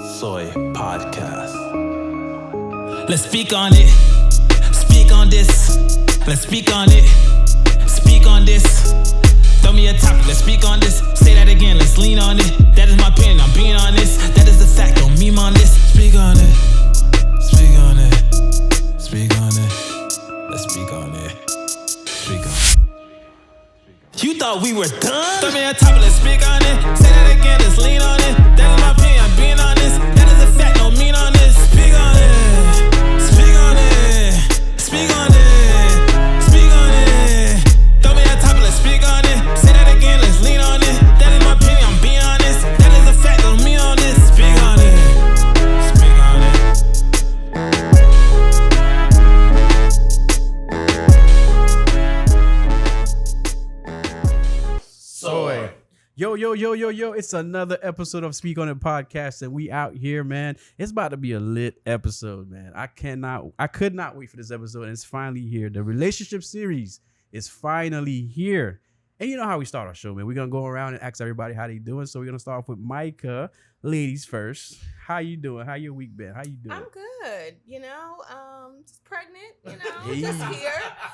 Soy Podcast. Let's speak on it. Speak on this. Let's speak on it. Speak on this. Throw me a topic. Let's speak on this. Say that again. Let's lean on it. That is my opinion. I'm being honest. That is the fact. Don't meme on this. Speak on it. Speak on it. Speak on it. Let's speak on it. Speak on it. You thought we were done? Throw me a topic. Let's speak on it. Say that again. Let's lean on it. That is my opinion. I'm being honest. That is the fact. Don't mean on this. Speak on it. Speak on it. Speak on it. Speak on it. Throw me a topic. Let's speak on it. Say that again. Let's lean on it. That is my opinion. I'm being honest. That is the fact. Don't mean on this. Speak on it. Speak on it. Soy. Yo, it's another episode of Speak On It Podcast, and we out here, man. It's about to be a lit episode, man. I could not wait for this episode, and it's finally here. The relationship series is finally here. And you know how we start our show, man. We're going to go around and ask everybody how they doing. So we're going to start off with Micah. Ladies first. How you doing? How your week been? How you doing? I'm good. Just pregnant, Hey. just here.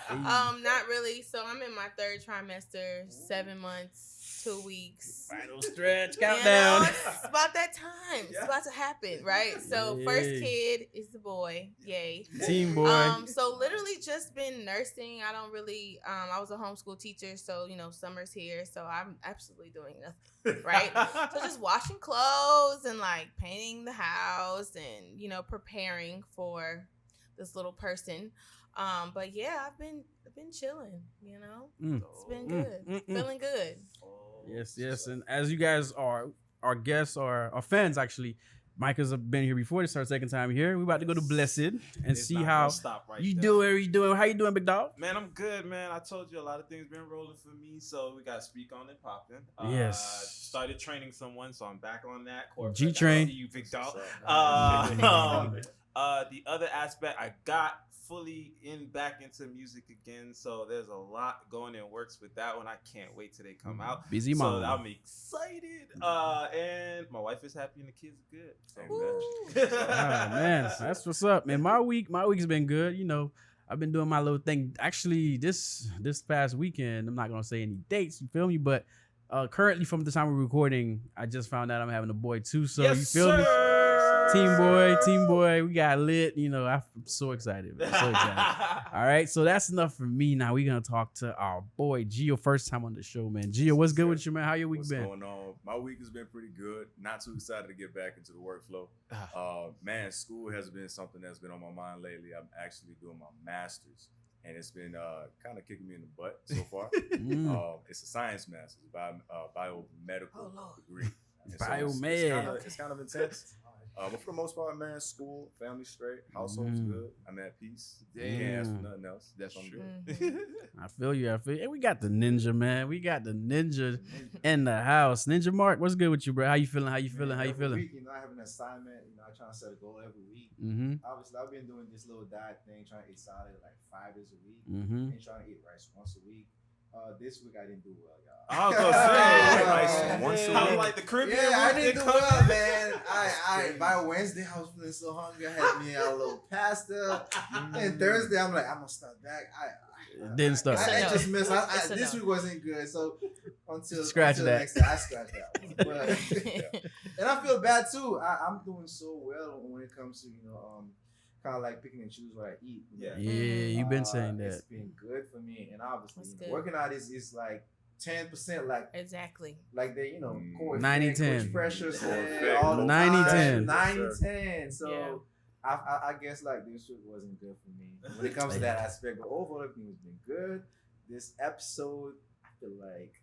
Hey. Not really. So I'm in my third trimester, 7 months, 2 weeks. Final stretch, You know, countdown. it's about that time. It's about to happen, right? So first kid is the boy. Yay. Team boy. So literally just been nursing. I don't really, I was a homeschool teacher, so, summer's here. So I'm absolutely doing nothing, right? So just washing clothes and like painting the house and, preparing for this little person. But yeah, I've been chilling, It's been good. Feeling good. Yes. And as you guys are our guests or our fans, actually, Micah's been here before. This is our second time here. We're about to go to Blessed and It's see not how gonna stop right you there. doing. How you doing, big dog? Man, I'm good, man. I told you a lot of things been rolling for me, so we got to speak on it, popping. Yes. Started training someone, so I'm back on that. Corporate. G-Train. I see you, big dog. The other aspect, I got fully back into music again, so there's a lot going in works with that one. I can't wait till they come out. Busy mom. So I'm excited. And my wife is happy and the kids are good. So Man, that's what's up, man. My week's been good. I've been doing my little thing. Actually, this past weekend, I'm not gonna say any dates. You feel me? But currently, from the time we're recording, I just found out I'm having a boy too. So yes, you feel me? Team boy, we got lit. I'm so excited, man. So excited. All right, so that's enough for me. Now we're gonna talk to our boy Gio, first time on the show, man. Gio, what's good with you, man? How your week What's been? going on? My week has been pretty good. Not too excited to get back into the workflow. Man, school has been something that's been on my mind lately. I'm actually doing my master's, and it's been kind of kicking me in the butt so far. It's a science master's, biomedical degree. And so Biomed. it's kind of intense. But for the most part, man, school, family straight, household's good. I'm at peace. Can't ask for nothing else. That's I'm true. good. I feel you. And we got the ninja, man. We got the ninja in the house. Ninja Mark, what's good with you, bro? How you feeling? Every week, I have an assignment. I try to set a goal every week. Mm-hmm. Obviously, I've been doing this little diet thing, trying to eat solid like 5 days a week, Mm-hmm. and trying to eat rice once a week. This week I didn't do well, y'all. I was gonna say, Rice once a I'm week. like the Caribbean. Yeah, I root didn't do that well, comes- man. I by Wednesday I was feeling so hungry. I had me a little pasta, and Thursday I'm like, I'm gonna start back. Didn't start. I no. just missed. It's a This no. week wasn't good, so until Scratch until that. next time, I scratch that one. But, and I feel bad too. I'm doing so well when it comes to kind of like picking and choose what I eat. Yeah. Yeah, you've been saying It's that. been good for me, and obviously That's good. working out is like 10%, Exactly. like they core 90-10. Coach Pressure said, effect. all the 90-10. 90-10. So Yeah. I guess like this week wasn't good for me when it comes to that aspect, but overall everything has been good. This episode, I feel like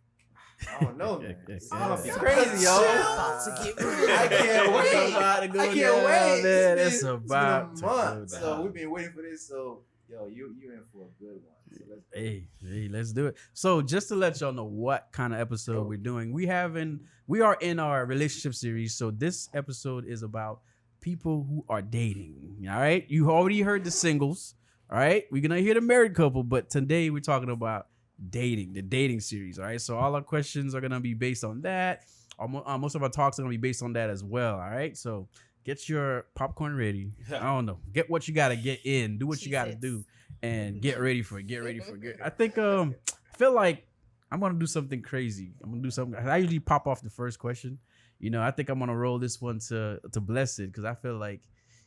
I don't know, man. It's gonna be Yeah. crazy, yo. About to get real. I can't wait. It's about to go I can't down, wait. man. It's It's been about to a month, go so down. we've been waiting for this. So yo, you in for a good one. So let's go. Hey, let's do it. So just to let y'all know what kind of episode we're doing, we are in our relationship series. So this episode is about people who are dating. All right, you already heard the singles. All right, we're gonna hear the married couple, but today we're talking about dating, the dating series. All right, so all our questions are gonna be based on that. Most of our talks are gonna be based on that as well. All right, so get your popcorn ready. I don't know. Get what you gotta get in. Do what you gotta Cheez-Its. do, and get ready for it. Get ready for it. I think I feel like I'm gonna do something crazy. I'm gonna do something. I usually pop off the first question. You know, I think I'm gonna roll this one to Blessed because I feel like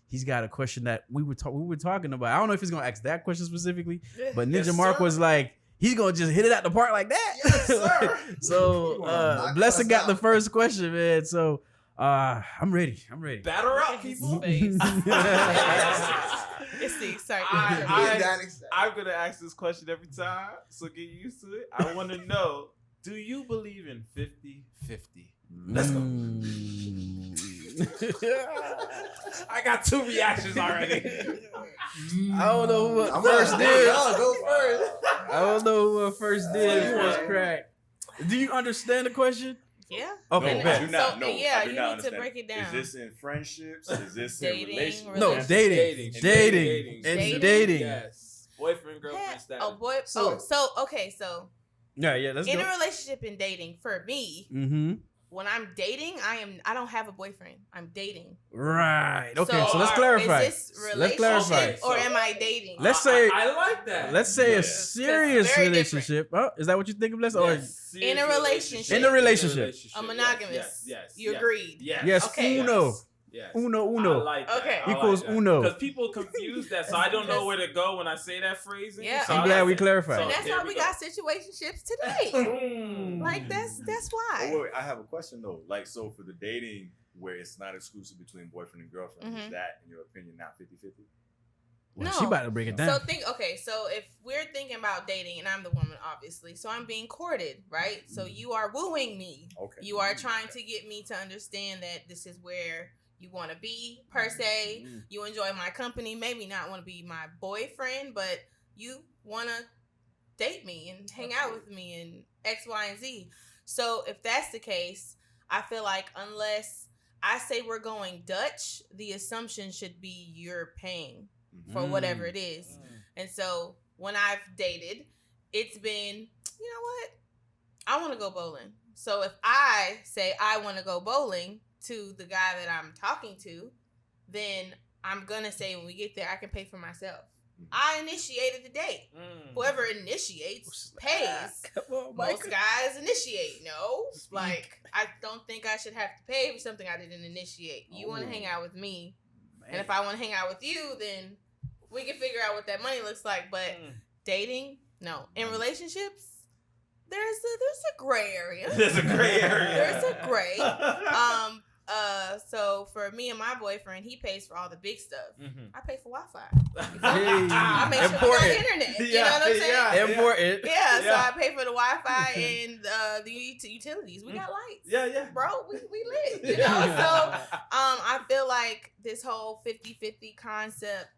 he's got a question that we were talking about. I don't know if he's gonna ask that question specifically, but Ninja Yes, Mark sir. was like, he's gonna just hit it out the park like that. Yes, sir. So Knock Blessed us got the out. first question, man. So I'm ready. Batter up, Look at his people. face. It's the excitement. I'm gonna ask this question every time, so get used to it. I want to know: do you believe in 50-50? Let's go. I got 2 reactions already. I don't know who I'm first first. did. Y'all go first. I don't know who first did. Who was crack? Do you understand the question? Yeah. Okay, No, bet. I do not. So, No, yeah, I do you not need to understand. break it down. Is this in friendships? Is this Dating, in relationships? No, dating. Relationship. Dating. And Dating. dating. Yes. Boyfriend, girlfriend Yeah. status. Oh boy. So- So Yeah, let's in go. a relationship and dating, for me, Mm-hmm. when I'm dating, I don't have a boyfriend. I'm dating. Right. Okay, so let's are- clarify. Is this Let's clarify. relationship or am I dating? Let's say I like that. let's say a Yes. serious Very relationship. Oh, is that what you think of, Bless? Or Yes, In a serious relationship. In a relationship. A monogamous. Yes. You yes, agreed. Yes. Yes, Okay. uno. Yes. Uno. I like that. Okay. Equals uno. Because people confuse that, so I don't know where to go when I say that phrasing. Yeah. so I'm I glad like we that. clarified. And that's here why we go. got situationships today. Like that's why. Oh, wait, I have a question though. Like, so for the dating where it's not exclusive between boyfriend and girlfriend, is Mhm. that, in your opinion, not 50-50? Well, No. she about to break it down. So if we're thinking about dating and I'm the woman, obviously, so I'm being courted, right? So you are wooing me. Okay. You are trying to get me to understand that this is where you want to be, per se. You enjoy my company, maybe not want to be my boyfriend, but you want to date me and hang out with me and X, Y, and Z. So if that's the case, I feel like unless I say we're going Dutch, the assumption should be you're paying for whatever it is. And so when I've dated, it's been, you know what? I want to go bowling. So if I say I want to go bowling to the guy that I'm talking to, then I'm going to say when we get there, I can pay for myself. I initiated the date. Whoever initiates pays. Most guys initiate. No, like I don't think I should have to pay for something I didn't initiate. You want to hang out with me, and if I want to hang out with you, then we can figure out what that money looks like. But dating, no. In relationships, there's a gray area. There's a gray area. There's a gray. So for me and my boyfriend, he pays for all the big stuff. I pay for Wi-Fi. I make sure we got internet. You know what I'm saying? Important. Yeah, so Yeah. I pay for the Wi-Fi and the utilities. We got lights. Yeah. Bro, we lit. You know? So I feel like this whole 50-50 concept,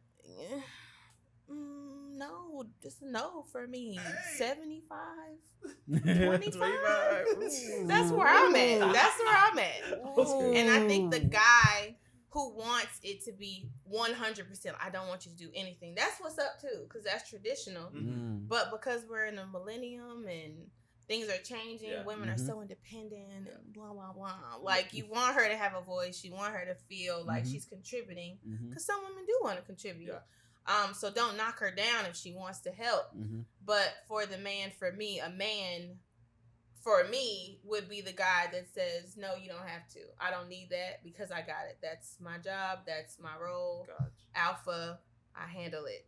no, just a no for me. 75, 25. That's where I'm at. And I think the guy who wants it to be 100%, I don't want you to do anything. That's what's up too, because that's traditional. But because we're in a millennium and things are changing, women are so independent and blah, blah, blah. Like, you want her to have a voice. You want her to feel like she's contributing, because some women do want to contribute. So don't knock her down if she wants to help. But for the man, for me, a man, for me, would be the guy that says, no, you don't have to. I don't need that because I got it. That's my job. That's my role. Gotcha. Alpha, I handle it.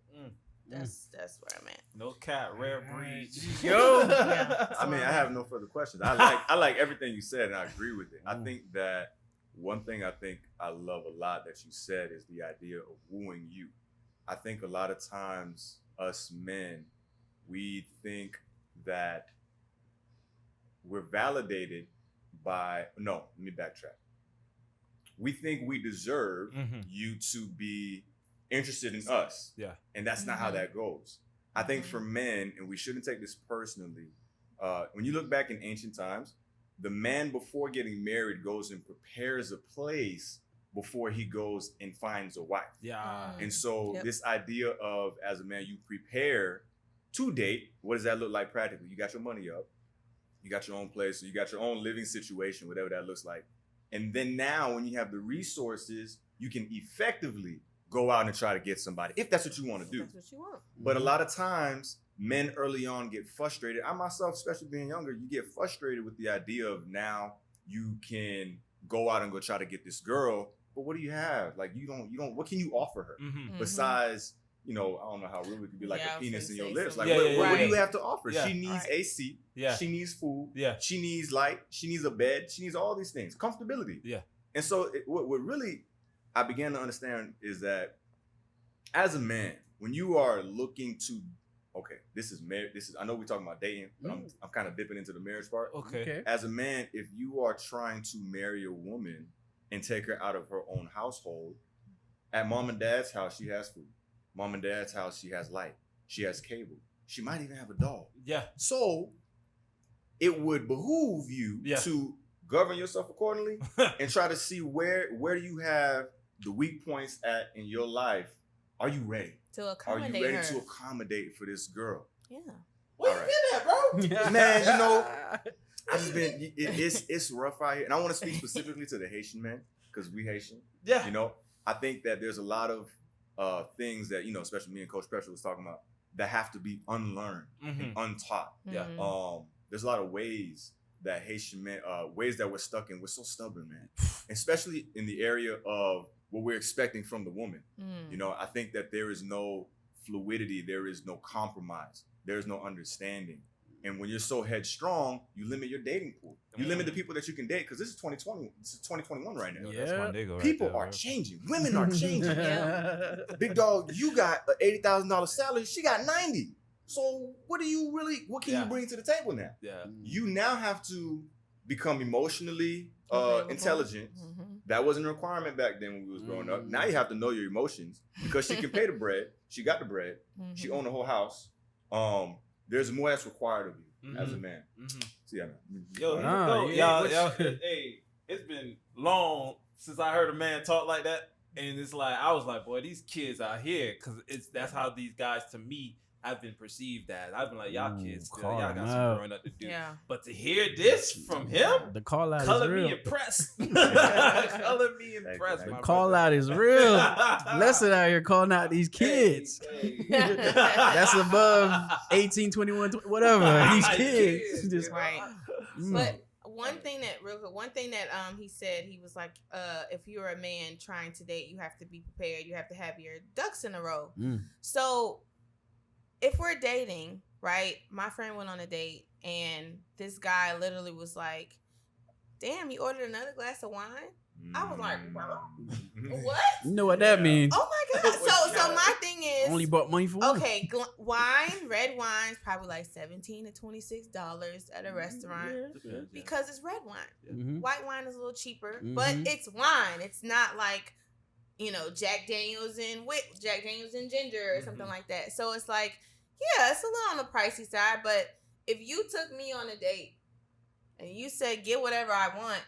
That's where I'm at. No cat, rare breed. Yo. I mean, I have no further questions. I like everything you said, and I agree with it. I think that one thing I love a lot that you said is the idea of wooing you. I think a lot of times us men, we think that we're validated by, no, let me backtrack. We think we deserve you to be interested in us. Yeah. And that's not how that goes. I think for men, and we shouldn't take this personally, when you look back in ancient times, the man before getting married goes and prepares a place before he goes and finds a wife. Yeah. And so this idea of, as a man, you prepare to date. What does that look like practically? You got your money up. You got your own place. So you got your own living situation, whatever that looks like. And then now when you have the resources, you can effectively go out and try to get somebody if that's what you want to do. That's what you want. But a lot of times, men early on get frustrated. I myself, especially being younger, you get frustrated with the idea of now you can go out and go try to get this girl. But what do you have? Like you don't. What can you offer her besides? I don't know how real it could be like a penis in your lips. Like, what do you have to offer? Yeah. She needs AC. Yeah. She needs food. Yeah. She needs light. She needs a bed. She needs all these things. Comfortability. Yeah. And so what really I began to understand is that as a man, when you are looking to, this is I know we're talking about dating, but I'm kind of dipping into the marriage part. Okay. As a man, if you are trying to marry a woman and take her out of her own household, at mom and dad's house, she has food. Mom and dad's house, she has light. She has cable. She might even have a dog. Yeah. So it would behoove you to govern yourself accordingly and try to see where do you have the weak points at in your life. Are you ready? To Are accommodate you ready her. to accommodate for this girl? Yeah. Where All you right. been at, bro? Man, I just been it's rough out here, and I want to speak specifically to the Haitian men because we Haitian. Yeah. I think that there's a lot of things that especially me and Coach Pressure was talking about that have to be unlearned and untaught. Yeah. There's a lot of ways that Haitian men, ways that we're stuck in. We're so stubborn, man, especially in the area of what we're expecting from the woman. I think that there is no fluidity, there is no compromise, there is no understanding. And when you're so headstrong, you limit your dating pool. You limit the people that you can date because this is 2020. This is 2021 right now. Yeah. That's my nigga right People there, are bro. changing. Women are changing. Yeah. Big dog, you got an $80,000 salary. She got 90. So what can you bring to the table now? Yeah. You now have to become emotionally Available. intelligent. That wasn't a requirement back then when we was growing up. Now you have to know your emotions because she can pay the bread. She got the bread. She owned the whole house. There's more that's required of you as a man. So yeah, man. Y'all, hey, it's been long since I heard a man talk like that, and it's like I was like, boy, these kids out here, because that's how these guys to me have been perceived as. I've been like, y'all kids still, y'all got some growing up to do. Yeah. But to hear this from him, The call out color is real. me impressed. Color me impressed. The my Call brother. out is real. Lesson out here calling out these kids. That's above 18, 21, whatever. These kids. Just, Right. mm. But one thing that he said, he was like, if you're a man trying to date, you have to be prepared. You have to have your ducks in a row. So if we're dating, right? My friend went on a date and this guy literally was like, damn, you ordered another glass of wine? I was like, what? You know what that means? Oh my God. So my thing is, Only bought money for one. okay, red wine's probably like $17 to $26 at a restaurant because it's red wine. Mhm. White wine is a little cheaper, but it's wine. It's not like, Jack Daniels and ginger or something like that. So it's like, yeah, it's a little on the pricey side, but if you took me on a date and you said, get whatever I want,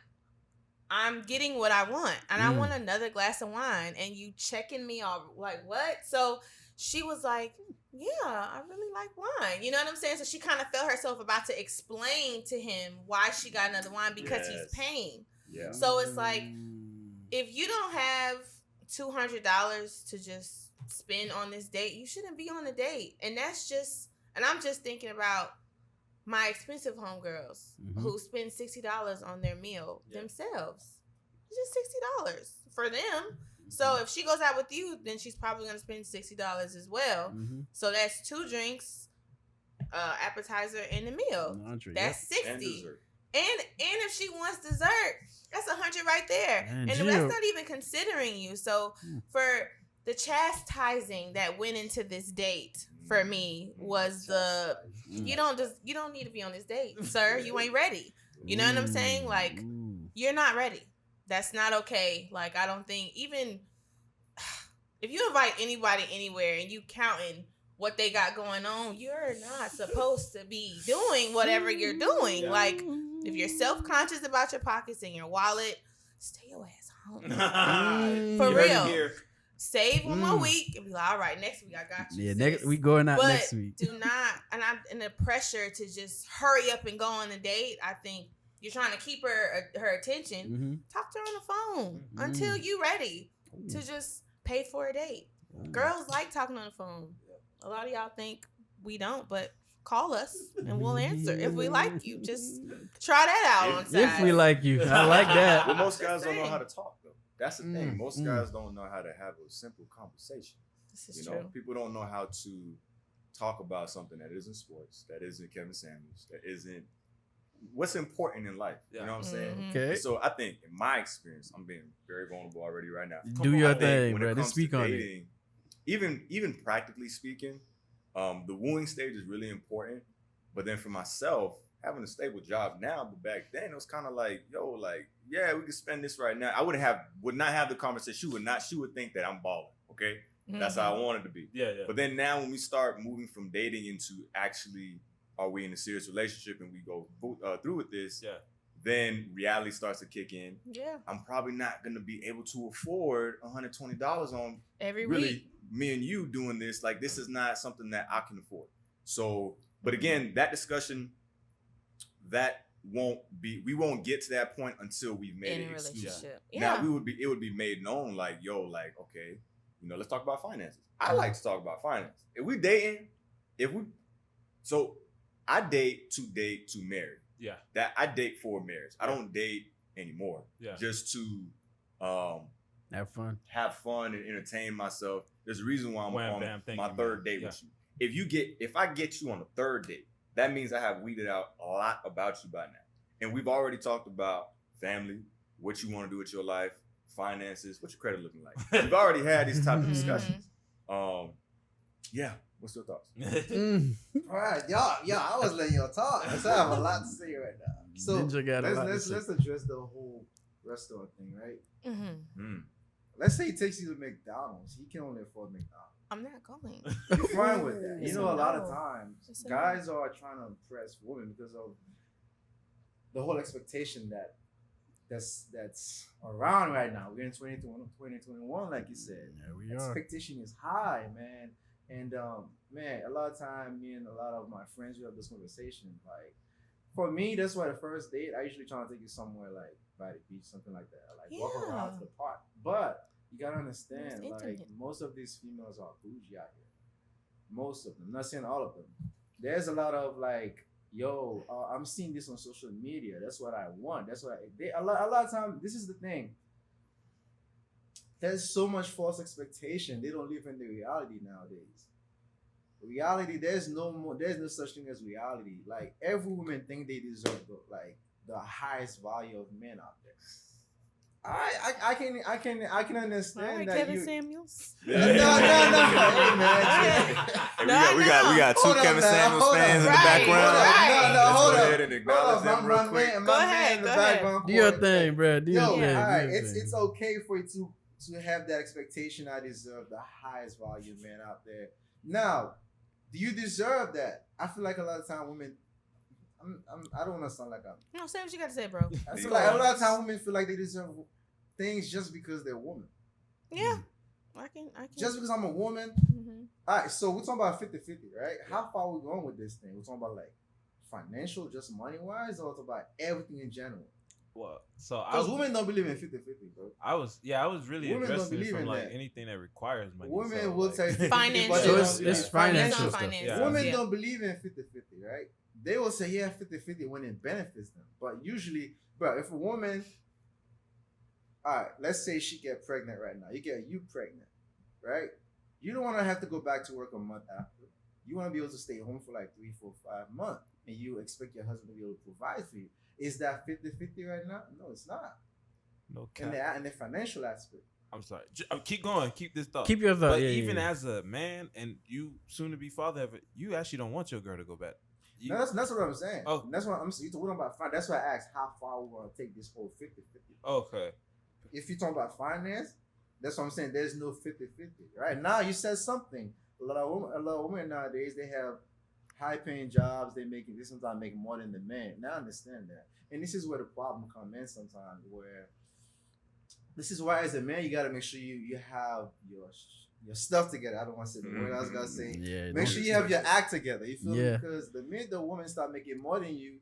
I'm getting what I want. And I want another glass of wine. And you checking me off like, what? So she was like, yeah, I really like wine. You know what I'm saying? So she kind of felt herself about to explain to him why she got another wine because he's paying. Yeah. So it's like, if you don't have $200 to just spend on this date, you shouldn't be on a date. And I'm just thinking about my expensive homegirls who spend $60 on their meal themselves. It's just $60 for them. So if she goes out with you, then she's probably going to spend $60 as well. So that's 2 drinks, appetizer, and a meal. That's $60. And dessert. And if she wants dessert, that's $100 right there. Man, and Gio. that's not even considering you. So for the chastising that went into this date for me was you don't need to be on this date, sir. You ain't ready. You know what I'm saying? Like, you're not ready. That's not okay. Like, I don't think, even if you invite anybody anywhere and you counting what they got going on, you're not supposed to be doing whatever you're doing. Yeah. Like, if you're self-conscious about your pockets and your wallet, stay your ass home. For You heard it real. here. Save 1 more week and be like, all right, next week I got you. Yeah, sis. next we going out But next week. do not, and I'm in the pressure to just hurry up and go on a date. I think you're trying to keep her attention, talk to her on the phone until you ready to just pay for a date. Girls like talking on the phone. A lot of y'all think we don't, but call us and we'll answer. If we like you, just try that out on side. If we like you. I like that. Well, most guys don't know how to talk, though. That's the thing. Most guys don't know how to have a simple conversation. This is true. People don't know how to talk about something that isn't sports, that isn't Kevin Samuels, that isn't what's important in life. You know what I'm saying? Okay. So I think, in my experience, I'm being very vulnerable already right now. Do your thing, when bro. it Just comes speak to on dating, it. Even practically speaking, the wooing stage is really important. But then for myself, having a stable job now, but back then it was kind of like, yo, like, yeah, we could spend this right now. I would not have the conversation. She would think that I'm balling. Okay, that's how I wanted to be. Yeah. But then now when we start moving from dating into actually, are we in a serious relationship and we go through with this? Yeah. Then reality starts to kick in. Yeah. I'm probably not gonna be able to afford $120 on every really week. Me and you doing this. Like, this is not something that I can afford. So, but again, that discussion, we won't get to that point until we've made In a it exclusive. relationship. Yeah. Now it would be made known, like, yo, like, okay, let's talk about finances. I like to talk about finance. If we dating, so I date to marry. Yeah. That I date for marriage. I don't date anymore. Yeah. Just to Have fun and entertain myself. There's a reason why I'm on thank my you, third man. date with you. If I get you on the third date, that means I have weeded out a lot about you by now. And we've already talked about family, what you want to do with your life, finances, what's your credit looking like. We've already had these type of discussions. Yeah. What's your thoughts? All right, y'all. I was letting y'all talk. So I have a lot to say right now. So let's address the whole restaurant thing, right? Mm-hmm. Let's say he takes you to McDonald's. He can only afford McDonald's. I'm not going. You're fine with that. It's You know, a lot of no. times It's a guys are trying to impress women because of the whole expectation that's around right now. We're in 2021, like you said. Yeah, we are. Expectation is high, man. And man, a lot of time, me and a lot of my friends, we have this conversation. Like, for me, that's why the first date, I usually try to take you somewhere like by the beach, something like that. Like walk around to the park. But you gotta understand, like, most of these females are bougie out here. Most of them, I'm not saying all of them. There's a lot of like, yo, I'm seeing this on social media. That's what I want. That's what a lot of time. This is the thing. There's so much false expectation. They don't live in the reality nowadays. Reality, there's no such thing as reality. Like, every woman think they deserve the highest value of men out there. I can understand that Kevin you. Samuels. No. Hey, man. We got two Kevin Samuels fans in the background. Hold Let's up. go ahead and acknowledge them real quick. Go ahead. Do your thing, bro. Do your Yo, thing. all right. Do your It's thing. okay for you to have that expectation. I deserve the highest value man out there. Now, do you deserve that? I feel like a lot of time women. I don't want to sound like I'm. No, say what you got to say, bro. I feel like a lot of time women feel like they deserve things just because they're women. Yeah, I can. Just because I'm a woman. Mm-hmm. All right, so we're talking about 50-50, right? How far are we going with this thing? We're talking about like financial, just money-wise, or talking about everything in general? Well, so Because women don't believe in 50-50, bro. I was really Women don't addressing it believe from in like that. anything that requires money. Women so, will like, say 50-50, Financial. but So they it's don't- financial stuff. Finances. Yeah. Women Yeah. don't believe in 50-50, right? They will say, yeah, 50-50 when it benefits them. But usually, bro, if a woman, all right, let's say she get pregnant right now. You get you pregnant, right? You don't want to have to go back to work a month after. You want to be able to stay home for like 3, 4, 5 months. And you expect your husband to be able to provide for you. Is that 50-50 right now? No, it's not. no In cap. the financial aspect. I'm sorry. Keep going. Keep this thought. Keep your thought. But Yeah, even yeah. as a man and you soon to be father, you actually don't want your girl to go back. You, No, that's what I'm saying. Oh. That's what I'm saying. You're talking about finance. That's why I asked how far we want to take this whole 50-50. okay. If you're talking about finance, that's what I'm saying. There's no 50-50. Right now, you said something. A lot of women nowadays, they have high-paying jobs. They making this sometimes make more than the men. Now I understand that, and this is where the problem comes in sometimes. Where this is why, as a man, you got to make sure you have your stuff together. I don't want to say the word I was gonna say. Yeah, Make sure you have your act together. You feel Yeah. me? Because the minute the woman start making more than you,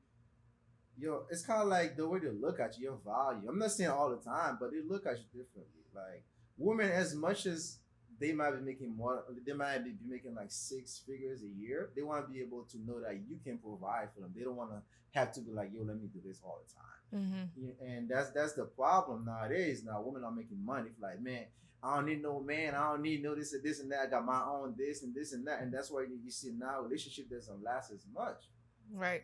it's kind of like the way they look at you, your value. I'm not saying all the time, but they look at you differently. Like women, as much as they might be making more, they might be making like 6 figures a year. They want to be able to know that you can provide for them. They don't want to have to be like, yo, let me do this all the time. Yeah, and that's the problem nowadays. Now women are making money. Like, man, I don't need no man. I don't need no this and this and that. I got my own this and this and that. And that's why you see now relationship doesn't last as much. Right.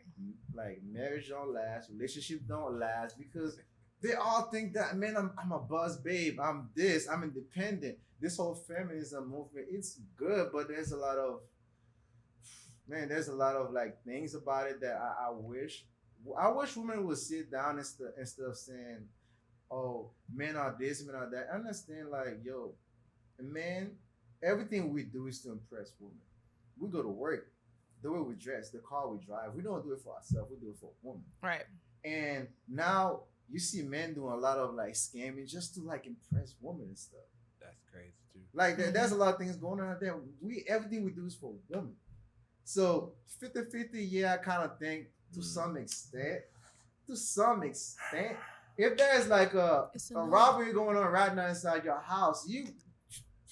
Like marriage don't last, relationship don't last because they all think that, man, I'm a buzz babe. I'm this. I'm independent. This whole feminism movement, it's good, but there's a lot of like things about it that I wish women would sit down instead of saying, oh, men are this, men are that. I understand, like, yo, man, everything we do is to impress women. We go to work, the way we dress, the car we drive, we don't do it for ourselves, we do it for a woman. Right. And now you see men doing a lot of like scamming just to like impress women and stuff. That's crazy too. Like there's a lot of things going on out there. Everything we do is for women. So 50-50, yeah, I kind of think to some extent. If there's like a robbery going on right now inside your house, you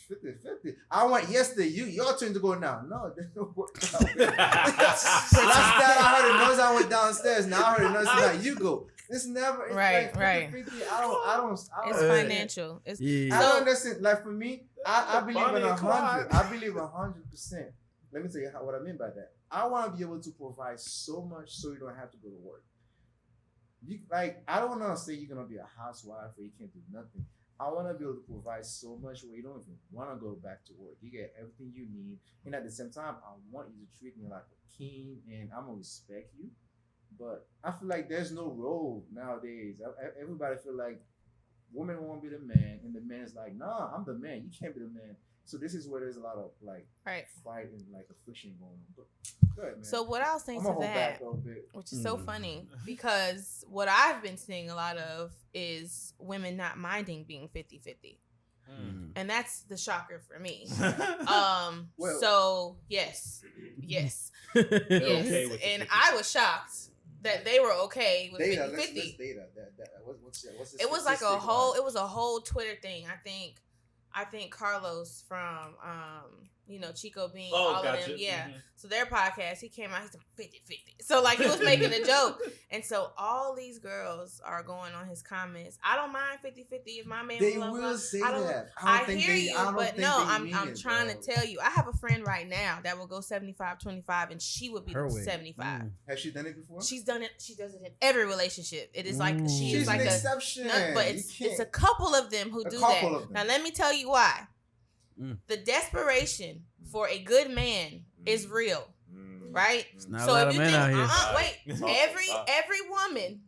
50-50. I want yesterday, your turn to go now. No, it doesn't work out. Last night I heard a noise, I went downstairs. Now I heard a noise, now you go. It's never right. Like 50-50. I don't. It's financial. It's I don't understand. Like for me, I believe in 100. I believe 100%. Let me tell you what I mean by that. I want to be able to provide so much so you don't have to go to work. I don't want to say you're gonna be a housewife or you can't do nothing. I want to be able to provide so much where you don't even want to go back to work. You get everything you need, and at the same time, I want you to treat me like a king, and I'm gonna respect you. But I feel like there's no role nowadays. Everybody feel like women want to be the man, and the man is like, nah, I'm the man. You can't be the man. So this is where there's a lot of like fight and like affliction going on. But good, man. So what I'll say to that, which is so funny, because what I've been seeing a lot of is women not minding being 50-50. And that's the shocker for me. So yes. Okay with and I was shocked that they were okay with 50-50. Let's data. What's it was like a whole Twitter thing. I think Carlos from Chico Bean, all of them. Yeah. Mm-hmm. So their podcast, he came out, he said 50-50. So like he was making a joke. And so all these girls are going on his comments. I don't mind 50-50 if my man will say that. I hear you, but no, I'm trying to tell you. I have a friend right now that will go 75-25 and she would be 75. Has she done it before? She's done it. She does it in every relationship. It is like she's like an exception. But it's a couple of them who do that. Now let me tell you why. The desperation for a good man is real, right? So if you think, every woman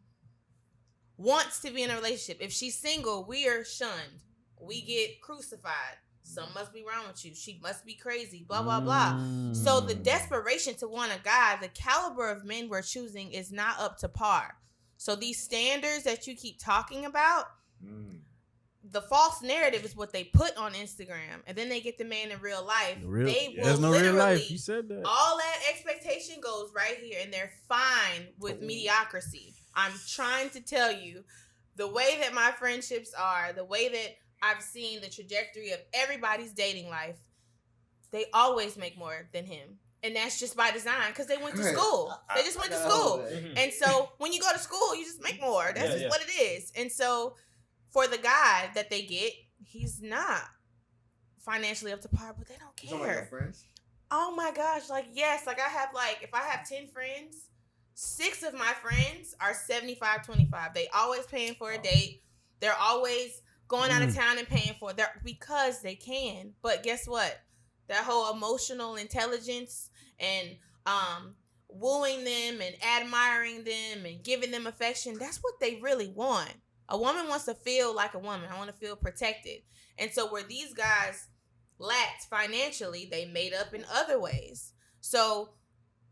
wants to be in a relationship. If she's single, we are shunned. We get crucified. Something must be wrong with you. She must be crazy. Blah blah blah. So the desperation to want a guy, the caliber of men we're choosing is not up to par. So these standards that you keep talking about. The false narrative is what they put on Instagram, and then they get the man in real life. There's no real life. You said that. All that expectation goes right here, and they're fine with mediocrity. I'm trying to tell you, the way that my friendships are, the way that I've seen the trajectory of everybody's dating life, they always make more than him. And that's just by design because they went to school. They just went to school. And so when you go to school, you just make more. That's just what it is. And so for the guy that they get, he's not financially up to par, but they don't care. Like your friends? Oh my gosh. Like, yes. Like if I have 10 friends, 6 of my friends are 75-25. They always paying for a date. They're always going out of town and paying for it because they can. But guess what? That whole emotional intelligence and wooing them and admiring them and giving them affection, that's what they really want. A woman wants to feel like a woman. I want to feel protected. And so where these guys lacked financially, they made up in other ways. So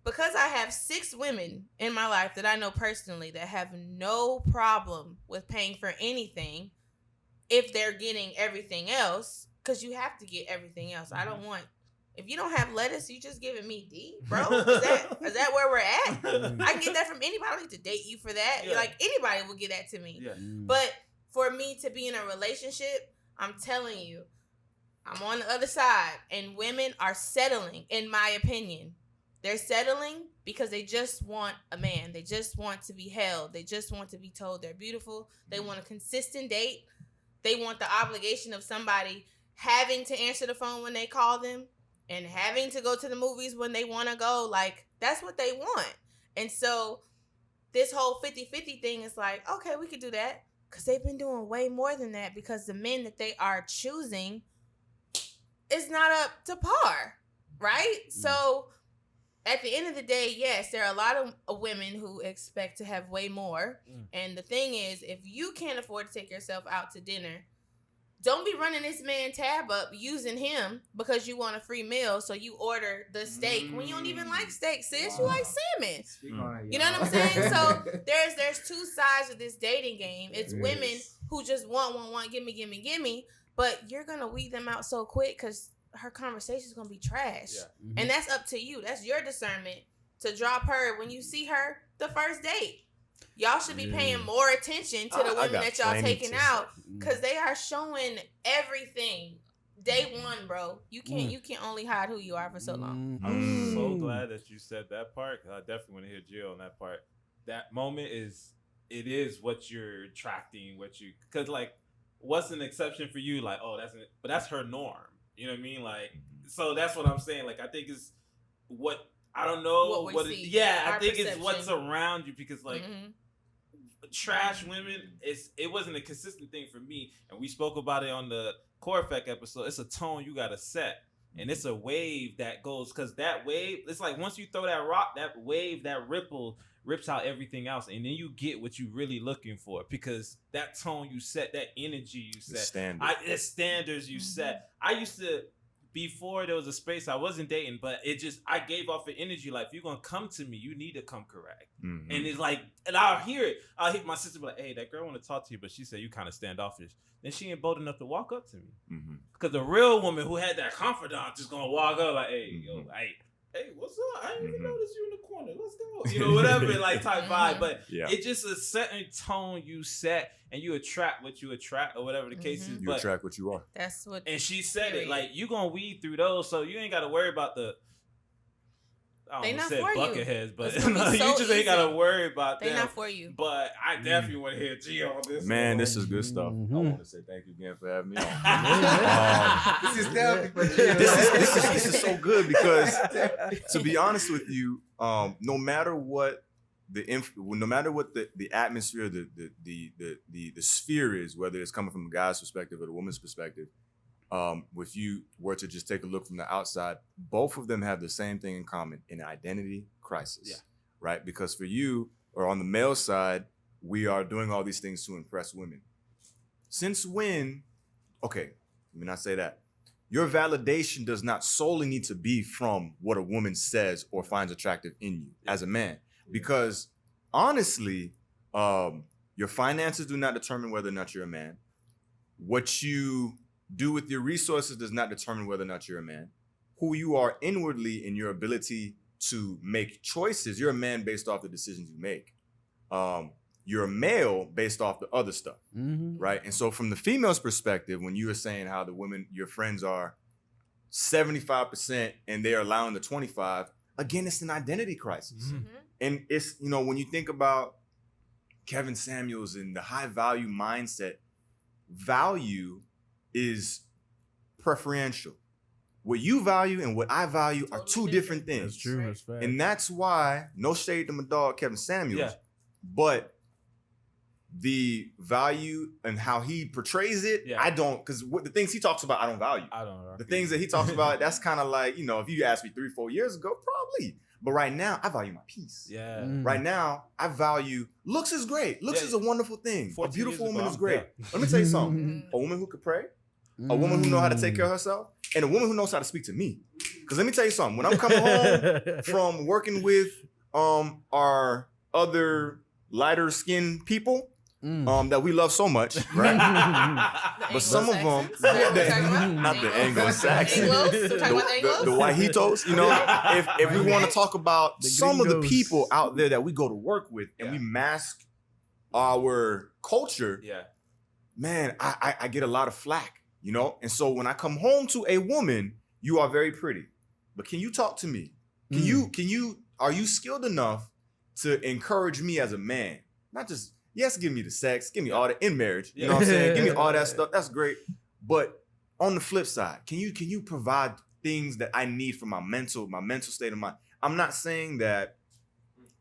because I have 6 women in my life that I know personally that have no problem with paying for anything if they're getting everything else, because you have to get everything else. I don't want If you don't have lettuce, you just giving me D, bro. Is that where we're at? I can get that from anybody. I don't need to date you for that. Yeah. Like anybody will get that to me. Yeah. But for me to be in a relationship, I'm telling you, I'm on the other side, and women are settling, in my opinion. They're settling because they just want a man. They just want to be held. They just want to be told they're beautiful. They want a consistent date. They want the obligation of somebody having to answer the phone when they call them and having to go to the movies when they want to go. Like, that's what they want. And so this whole 50-50 thing is like, okay, we could do that, because they've been doing way more than that, because the men that they are choosing is not up to par, right? So at the end of the day, yes, there are a lot of women who expect to have way more. And the thing is, if you can't afford to take yourself out to dinner, don't be running this man tab up using him because you want a free meal. So you order the steak when you don't even like steak, sis. You like salmon. You know what I'm saying? So there's two sides of this dating game. It's women who just want, gimme, gimme, gimme. But you're going to weed them out so quick because her conversation is going to be trash. Yeah. And that's up to you. That's your discernment to drop her when you see her the first date. Y'all should be paying more attention to the women that y'all taking out, because they are showing everything. Day one, bro. You can't only hide who you are for so long. I'm so glad that you said that part, 'cause I definitely want to hear Gio on that part. That moment is what you're attracting, because like, what's an exception for you? Like, oh, but that's her norm. You know what I mean? Like, so that's what I'm saying. Like, I think it's what, I don't know what I think perception. it's what's around you, because like, trash women, it wasn't a consistent thing for me, and we spoke about it on the Core Effect episode. It's a tone you gotta set, and it's a wave that goes, because that wave, it's like once you throw that rock, that wave, that ripple rips out everything else, and then you get what you really looking for, because that tone you set, that energy you set, the standards you set. I used to, before there was a space, I wasn't dating, but I gave off an energy like, if you're gonna come to me, you need to come correct. And it's like, and I'll hear it. I'll hit my sister, be like, hey, that girl want to talk to you, but she said you kind of standoffish. Then she ain't bold enough to walk up to me. Because the real woman who had that confidant just gonna walk up like, hey, yo, hey, what's up? I didn't even notice you in the corner. Let's go. You know, whatever, like type vibe. But it's just a certain tone you set, and you attract what you attract, or whatever the case is. You attract what you are. That's what. And she said it, like, you gonna weed through those, so you ain't got to worry about the, I They don't not say for bucket you. heads, but It's gonna be you so just ain't got to easy. worry about They them. not for you. But I definitely want to hear Gio on this. Man, one. this is good stuff. I want to say thank you again for having me on. This is definitely This is so good, because to be honest with you, no matter what the atmosphere, the sphere is, whether it's coming from a guy's perspective or the woman's perspective, if you were to just take a look from the outside, both of them have the same thing in common: an identity crisis, right? Because for you, or on the male side, we are doing all these things to impress women. Since when? Okay, let me not say that. Your validation does not solely need to be from what a woman says or finds attractive in you as a man. Because honestly, your finances do not determine whether or not you're a man. What you do with your resources does not determine whether or not you're a man. Who you are inwardly in your ability to make choices, you're a man based off the decisions you make. You're a male based off the other stuff, right? And so from the female's perspective, when you were saying how the women, your friends are 75% and they're allowing the 25, again, it's an identity crisis. And it's, when you think about Kevin Samuels and the high value mindset, value is preferential. What you value and what I value are two different things. That's true. That's fact. And that's why, no shade to my dog Kevin Samuels, but the value and how he portrays it, I don't, because the things he talks about, I don't value. I don't know. The things that he talks about, that's kind of like, if you asked me 3-4 years ago, probably. But right now, I value my peace. Yeah. Right now, I value, looks is great. Looks is a wonderful thing. A beautiful woman is great. Yeah. Let me tell you something. A woman who could pray, a woman who knows how to take care of herself, and a woman who knows how to speak to me. Because let me tell you something. When I'm coming home from working with our other lighter skinned people, that we love so much, right? But some of them, not the Anglo-Saxons, the Wahitos, you know, if we want to talk about some of the people out there that we go to work with and we mask our culture, man, I get a lot of flack, you know? And so when I come home to a woman, you are very pretty, but can you talk to me? Are you skilled enough to encourage me as a man? Not just, yes, give me the sex, give me all that in marriage. You know what I'm saying? Give me all that stuff. That's great. But on the flip side, can you provide things that I need for my mental state of mind? I'm not saying that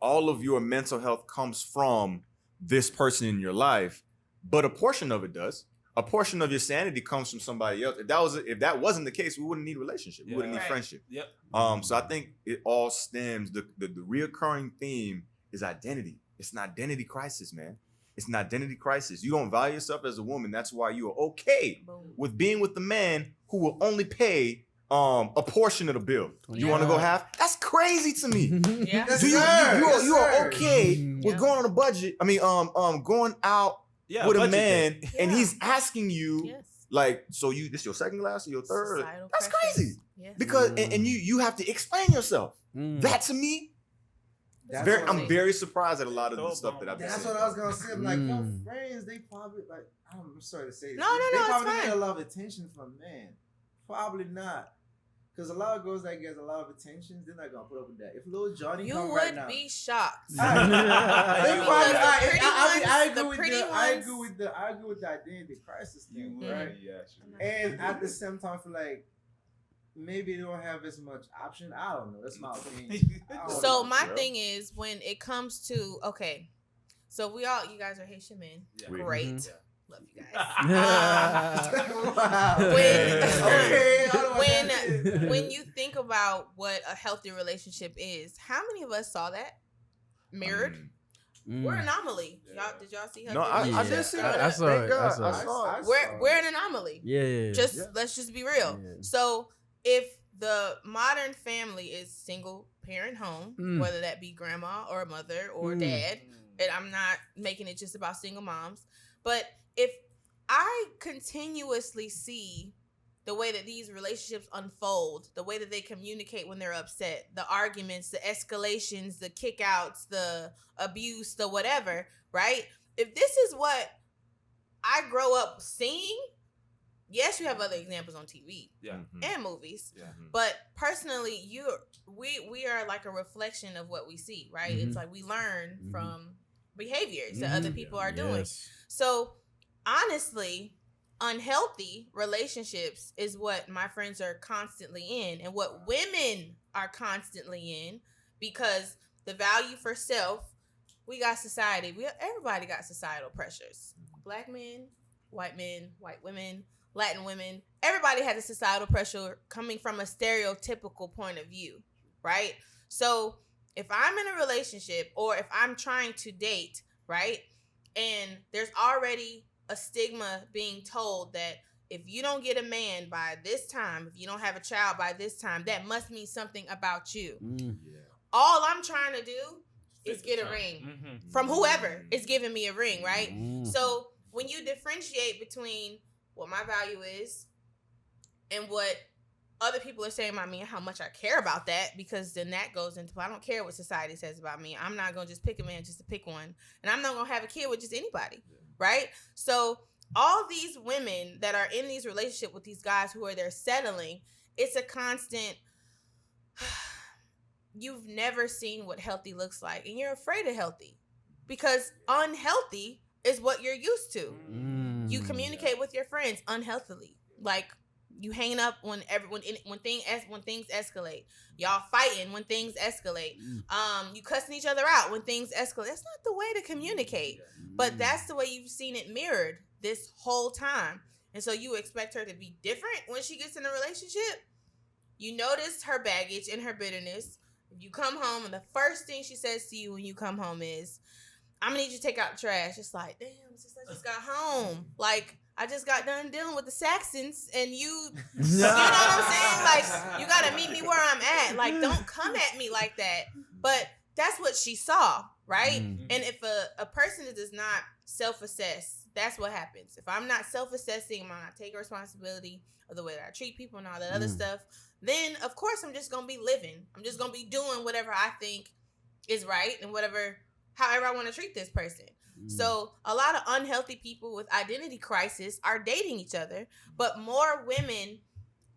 all of your mental health comes from this person in your life, but a portion of it does. A portion of your sanity comes from somebody else. If that wasn't the case, we wouldn't need relationship. We wouldn't need friendship. Yep. So I think it all stems, the reoccurring theme is identity. It's an identity crisis, man. It's an identity crisis. You don't value yourself as a woman. That's why you are okay with being with the man who will only pay a portion of the bill. You want to go half? That's crazy to me. Yeah. You are okay with going on a budget. I mean, going out with a man and he's asking you like, so this your second glass or your third? Societal That's pressures. crazy. Yes. Because and you have to explain yourself. That to me, I'm very surprised at a lot of the stuff that I've been That's saying. what I was gonna say. I'm like, your friends, they probably like. I'm sorry to say this. No, They it's probably fine. get a lot of attention from men. Probably not. Because a lot of girls that get a lot of attention, they're not gonna put up with that. If little Johnny You come would right now, be shocked. I agree with the identity crisis thing, right? And at the same time, I feel like maybe they don't have as much option. I don't know. That's my opinion. So my thing is, when it comes to so you guys are Haitian men. Yeah. Great. Love you guys. When you think about what a healthy relationship is, how many of us saw that mirrored? We're an anomaly. Did y'all see? No, I did see that. I saw it. I saw it. We're an anomaly. Yeah. Let's just be real. Yeah. So if the modern family is single parent home, whether that be grandma or mother or dad, and I'm not making it just about single moms, but if I continuously see the way that these relationships unfold, the way that they communicate when they're upset, the arguments, the escalations, the kickouts, the abuse, the whatever, right? If this is what I grow up seeing, yes, you have other examples on TV and movies, but personally, we are like a reflection of what we see, right? It's like we learn from behaviors that other people are doing. So honestly, unhealthy relationships is what my friends are constantly in and what women are constantly in, because the value for self, we got society. Everybody got societal pressures. Black men, white women, Latin women. Everybody has a societal pressure coming from a stereotypical point of view, right? So if I'm in a relationship or if I'm trying to date, right, and there's already a stigma being told that if you don't get a man by this time, if you don't have a child by this time, that must mean something about you. All I'm trying to do is get a ring from whoever is giving me a ring, right? So when you differentiate between what my value is and what other people are saying about me and how much I care about that, because then that goes into, I don't care what society says about me. I'm not going to just pick a man just to pick one. And I'm not going to have a kid with just anybody. Right? So all these women that are in these relationships with these guys who are there settling, it's a constant, you've never seen what healthy looks like. And you're afraid of healthy because unhealthy is what you're used to. You communicate with your friends unhealthily. Like you hanging up when things escalate. Y'all fighting when things escalate. You cussing each other out when things escalate. That's not the way to communicate. But that's the way you've seen it mirrored this whole time. And so you expect her to be different when she gets in a relationship? You notice her baggage and her bitterness. You come home and the first thing she says to you when you come home is, I'm gonna need you to take out the trash. It's like, damn, sis, I just got home. Like, I just got done dealing with the Saxons and you know what I'm saying? Like, you gotta meet me where I'm at. Like, don't come at me like that. But that's what she saw, right? And if a person does not self-assess, that's what happens. If I'm not self-assessing, I'm not taking responsibility of the way that I treat people and all that other stuff, then of course I'm just gonna be living. I'm just gonna be doing whatever I think is right and however I want to treat this person. So a lot of unhealthy people with identity crisis are dating each other, but more women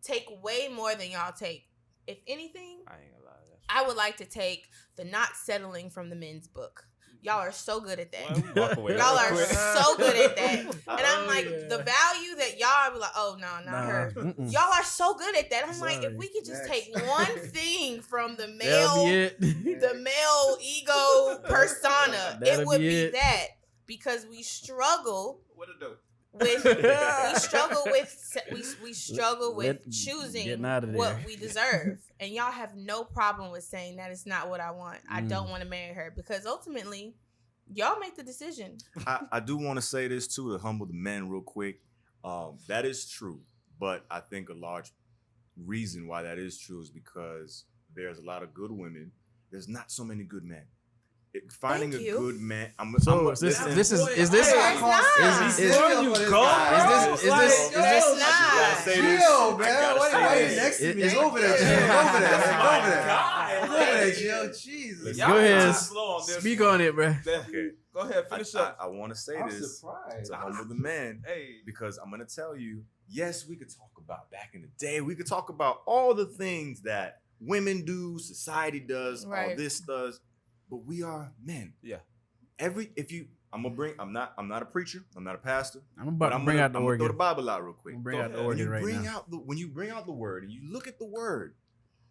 take way more than y'all take. If anything, I ain't gonna lie. I would like to take the not settling from the men's book. Y'all are so good at that. Walk away. Y'all are so good at that. And I'm Oh, like, yeah. the value that y'all be like, oh, no, not her. Mm-mm. Y'all are so good at that. I'm like, Sorry. if we could just Next. take one thing from the That'll be male, it. the male ego persona, That'll it would be be it. that. Because we struggle What to do? with we struggle with choosing Getting out of what there. we deserve, and y'all have no problem with saying that it's not what I want. I don't want to marry her, because ultimately y'all make the decision. I do want to say this too, to humble the men real quick. That is true, but I think a large reason why that is true is because there's a lot of good women. There's not so many good men. Finding Thank a you. good man. So is this It's is not. this It's not. Gio, man. Why you this. next to me? It's- Go over there, Gio. Go over there. Oh Go my over there. God. Go over there, Gio. Jesus. Y'all Go ahead. too slow on this Speak one. on it, bro. Okay. Go ahead, finish up. I want to say I'm this surprised. to humble the man. Hey, Because I'm going to tell you, yes, we could talk about back in the day. We could talk about all the things that women do, society does, all Right. this does, but we are men. Yeah. I'm not a preacher, I'm not a pastor. I'm about But to I'm bring gonna, out the I'm gonna throw the organ. Bible out real quick. Bring Go out the ahead. organ right now. When you bring out the word and you look at the word,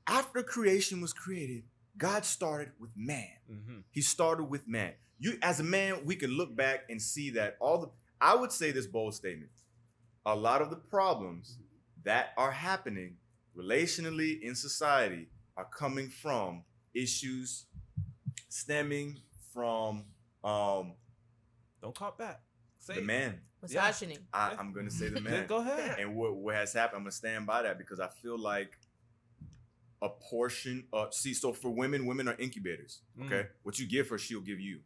after creation was created, God started with man. mm-hmm. He started with man. You, as a man, we can look back and see that I would say this bold statement. A lot of the problems that are happening relationally in society are coming from issues stemming from Don't call back. Say the it. man. Misogyny. I'm going to say the man. Go ahead. And what has happened, I'm going to stand by that because I feel like a portion of, so for women are incubators, okay? What you give her, she'll give you,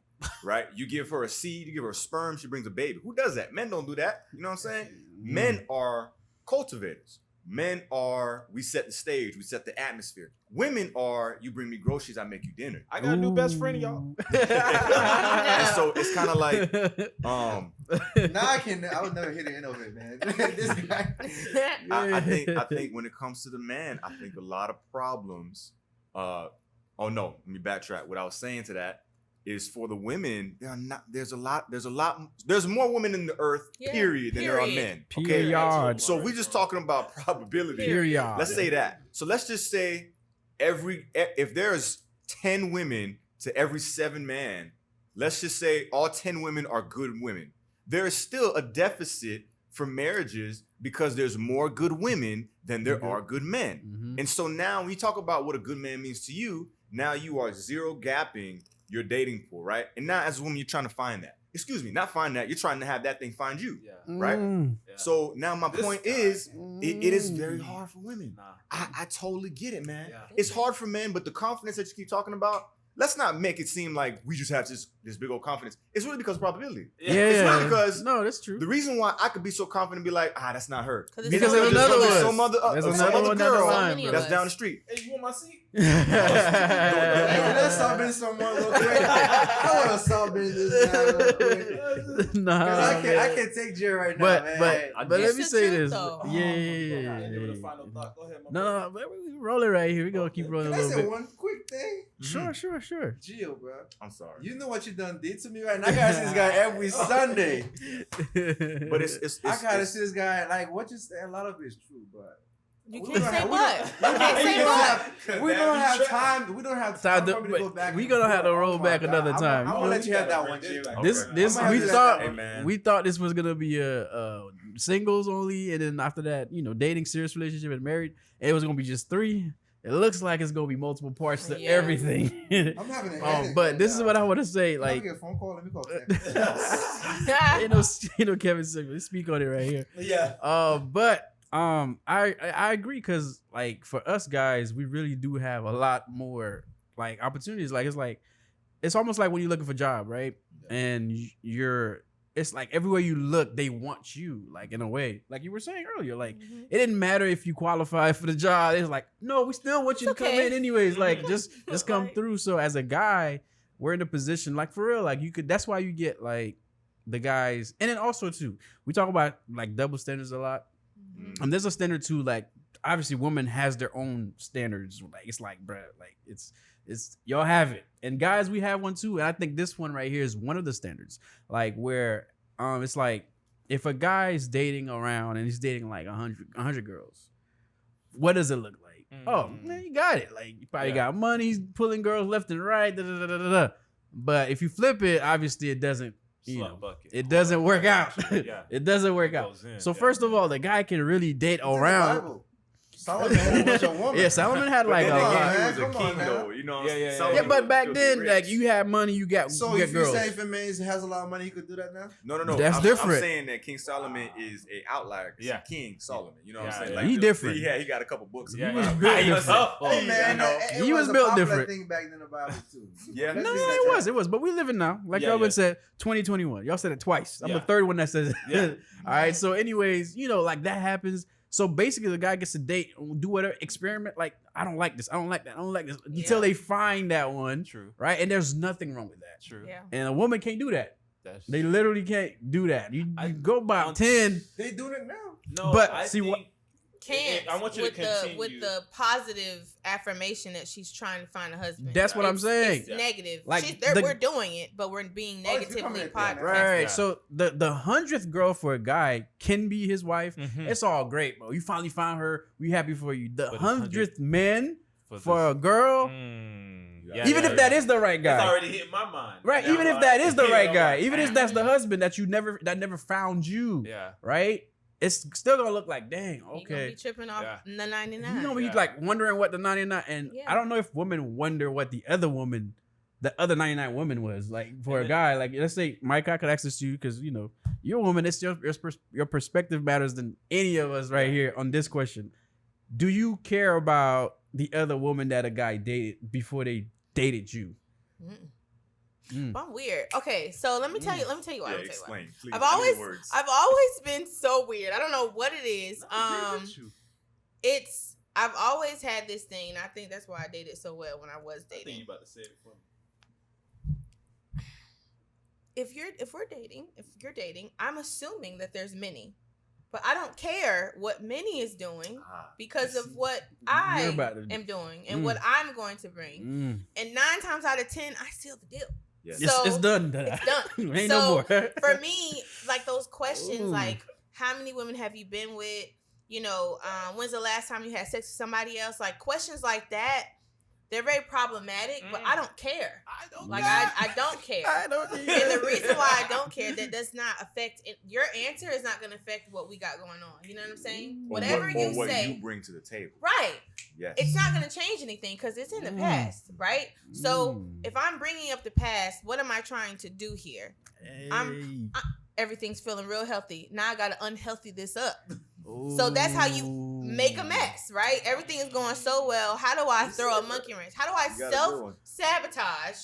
right? You give her a seed, you give her a sperm, she brings a baby. Who does that? Men don't do that. You know what I'm saying? Men are cultivators. Men are, we set the stage, we set the atmosphere. Women are, you bring me groceries, I make you dinner. I got a new best friend, y'all. And so it's kind of like, Now I would never hit the end of it, man. This guy. I think when it comes to the man, I think a lot of problems. Oh no, let me backtrack. What I was saying to that is for the women, there's more women in the earth, Yeah, period, than there are period. men. Period. So we're just talking about probability. Period. Let's say that. So let's just say if there's 10 women to every 7 men, let's just say all 10 women are good women. There is still a deficit for marriages because there's more good women than there are good men. Mhm. And so now when you talk about what a good man means to you, now you are zero gapping your dating pool, right? And now as a woman, you're trying to find that. Excuse me, not find that. You're trying to have that thing find you. Yeah. Right? Mm. Yeah. So now my This point guy. is, it is very hard for women. Nah. I totally get it, man. Yeah. It's hard for men, but the confidence that you keep talking about, let's not make it seem like we just have this big old confidence. It's really because of probability. Yeah, It's not because no, that's true. the reason why I could be so confident and be like, that's not her. Because Because there's another there's one. some other, There's some another other one down the girl line, bro. that's down the street. Hey, you want my seat? Hey, let's stop in someone real quick. I want to stop in this guy real quick. Nah, 'Cause I man. can't take Jay right now, but man. but let me It's say the this. truth, though. Yeah, I didn't give it a final yeah. thought. Go ahead, my No, we rolling right here. We gonna keep rolling Can a I little say bit. one quick thing? Sure. Gio, bro. I'm sorry. You know what you done did to me right now? I gotta see this guy every Sunday. But it's I gotta see this guy. Like, what you say, a lot of it is true, but You we can't don't say have- what. we You don't- can't we say don't what. have- We don't have time. We don't have time for me to go back. We and gonna have to forth. roll Oh my back God. another time. I'm gonna let you have that one, Gio. Okay. This I'm gonna have we to let thought that Hey, man. we thought this was gonna be a singles only, and then after that, dating, serious relationship, and married. It was gonna be just 3. It looks like it's gonna be multiple parts to Yeah. everything. I'm having a headache But right this is now. what I want to say. Can I Like, get a phone call? Let me call Kevin. Kevin Sigmund. Speak on it right here. Yeah. But I agree because like for us guys, we really do have a lot more like opportunities. Like it's almost like when you're looking for a job, right? And you're it's like everywhere you look, they want you, like in a way, like you were saying earlier. Like Mhm. it didn't matter if you qualify for the job. It's like, no, we still want you It's to come okay. in anyways. Like just come Like- through. So as a guy, we're in a position, like for real, like you could. That's why you get like the guys, and then also too, we talk about like double standards a lot. Mhm. And there's a standard too, like obviously women has their own standards. Like it's like, bruh, like it's y'all have it. And guys, we have one too. And I think this one right here is one of the standards. Like where it's like if a guy's dating around and he's dating like 100 girls, what does it look like? Oh, man, you got it. Like you probably got money, he's pulling girls left and right. Da, da, da, da, da. But if you flip it, obviously it doesn't. You know, it doesn't work out. Yeah. It doesn't work out. Goes in, So yeah. first of all, the guy can really date It's in the around. Bible. Solomon had a bunch of women. Yeah, Solomon had like Come a on, lot. man. He was a Come on king now. though, you know. Yeah, yeah, yeah. Yeah, but back then, like you had money, you got So you got if you girls. say if a man has a lot of money, he could do that now? No. That's I'm different. saying that King Solomon is a outlier. 'Cause Yeah. King Solomon. You know what Yeah, I'm saying? yeah. Like, He different. Yeah, he got a couple books. Yeah, He was yeah. built He was different. up. Hey man, know. He was a built popular different. thing back in the Bible too. Yeah. Let's No, be sincere. it was, but we living now. Like Yeah, y'all yeah. said, 2021. Y'all said it twice. I'm Yeah. the third one that says it. Yeah. All right. So, anyways, you know, like that happens. So basically, the guy gets to date, do whatever, experiment. Like, I don't like this. I don't like that. I don't like this. Until they find that one, True. right? And there's nothing wrong with that. True. Yeah. And a woman can't do that. That's They literally can't do that. You I- go about on- 10. They doing it now. no. But I see, think Can't. I want you to continue. with the positive affirmation that she's trying to find a husband. That's what I'm saying. It's negative. Like, We're doing it, but we're being Oh, it's becoming negatively a thing. podcast. Right. Yeah. So the 100th girl for a guy can be his wife. Mhm. It's all great, bro. You finally found her. We happy for you. The But 100th man for for a this- girl, Yeah, even yeah, if that yeah. is the right It's guy. already hit my mind. Right, And even I'm if that like- is the right I'm guy, like, even if that's the husband that never found you, Yeah. right? It's still gonna look like, dang, You gonna okay. be tripping off Yeah. the 99. You know, he's Yeah. like wondering what the 99, and Yeah. I don't know if women wonder what the other 99 woman was like for a guy. Like, let's say, Mike, I could ask this to you because you know you're a woman. It's your perspective matters than any of us right here on this question. Do you care about the other woman that a guy dated before they dated you? Mm-mm. Mm. But I'm weird. Okay, so let me tell you. Let me tell you why. Yeah, Let me tell you why. explain. Please. I've I need always, words. I've always been so weird. I don't know what it is. I've always had this thing, and I think that's why I dated so well when I was I think you dating. about to say it for me. If you're dating, I'm assuming that there's many, but I don't care what many is doing because of what I You're about to- am doing and Mm. what I'm going to bring. Mm. And 9 times out of 10, I seal the deal. Yes. It's, So, it's done. It's done. Ain't So, no more. For me, like those questions, Ooh. like how many women have you been with? You know, when's the last time you had sex with somebody else? Like questions like that, they're very problematic. But I don't care. I don't Like I don't care. I don't. And the reason why I don't care, that does not affect it. Your answer is not going to affect what we got going on. You know what I'm saying? Or Whatever what, you or what say, you bring to the table. right? Yes. It's not going to change anything because it's in the past, right? So if I'm bringing up the past, what am I trying to do here? Everything's feeling real healthy. Now I got to unhealthy this up. So that's how you make a mess, right? Everything is going so well. How do I throw a monkey wrench? How do I You got a good one. self-sabotage?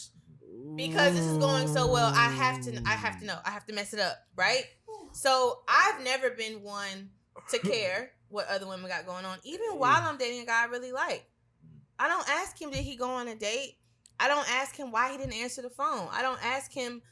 Because this is going so well, I have to know. I have to mess it up, right? So I've never been one to care what other women got going on. Even while I'm dating a guy I really like. I don't ask him, did he go on a date? I don't ask him why he didn't answer the phone. I don't ask him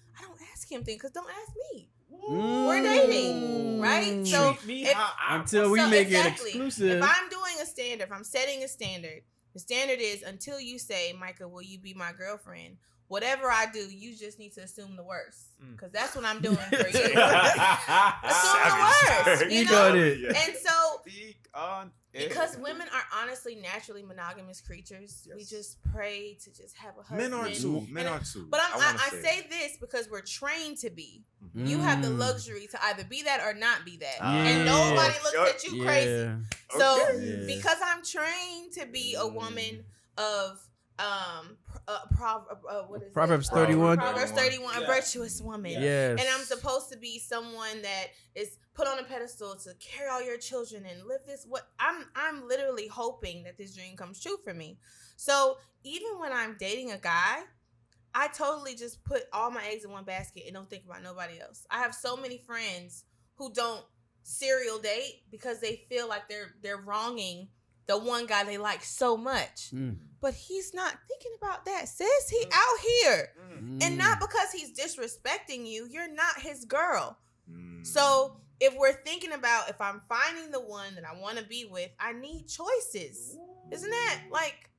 things, because don't ask me. We're dating, right? So Treat me if- how until we so make exactly. it exclusive. If I'm doing a standard, if I'm setting a standard, the standard is until you say, Micah, will you be my girlfriend? Whatever I do, you just need to assume the worst. Because that's what I'm doing for you. Assume the worst. You You know? got it. And so, Speak on it. because women are honestly naturally monogamous creatures, we Yes. just pray to just have a husband. Men are too. Men are too. But wanna I say this because we're trained to be. You have the Mm. luxury to either be that or not be that. Ah. And Yeah. nobody looks at you crazy. Yeah. So Okay. because I'm trained to be a woman of what is it? Proverbs 31. Proverbs 31, a Yeah. virtuous woman. Yes. And I'm supposed to be someone that is put on a pedestal to carry all your children and live this. I'm literally hoping that this dream comes true for me. So even when I'm dating a guy, I totally just put all my eggs in one basket and don't think about nobody else. I have so many friends who don't serial date because they feel like they're wronging the one guy they like so much. But he's not thinking about that, sis. He out here. And not because he's disrespecting you. You're not his girl. So if we're thinking about if I'm finding the one that I want to be with, I need choices. Isn't that like...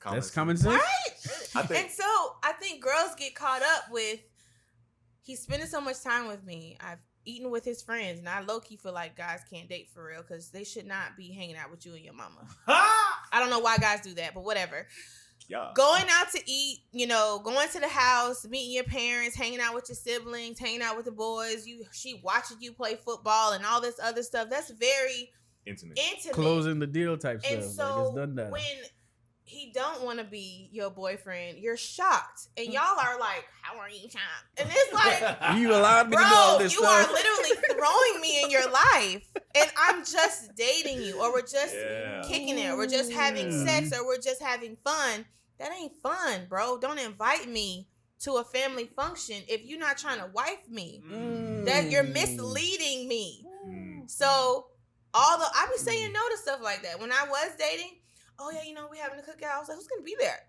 That's common sense. Right? And so I think girls get caught up with, he's spending so much time with me. I've eaten with his friends. And I low-key feel like guys can't date for real because they should not be hanging out with you and your mama. I don't know why guys do that, but whatever. Yeah. Going out to eat, you know, going to the house, meeting your parents, hanging out with your siblings, hanging out with the boys. She watching you play football and all this other stuff. That's very intimate. Closing the deal type stuff. And so like it's done that. when he don't want to be your boyfriend, you're shocked. And y'all are like, how are you shocked? And it's like, you allowed me to do all this stuff. You are literally throwing me in your life. And I'm just dating you. Or we're just kicking it. Or we're just having sex. Or we're just having fun. That ain't fun, bro. Don't invite me to a family function if you're not trying to wife me. That you're misleading me. So I be saying no to stuff like that. When I was dating, oh yeah, you know, we having a cookout. I was like, who's gonna be there?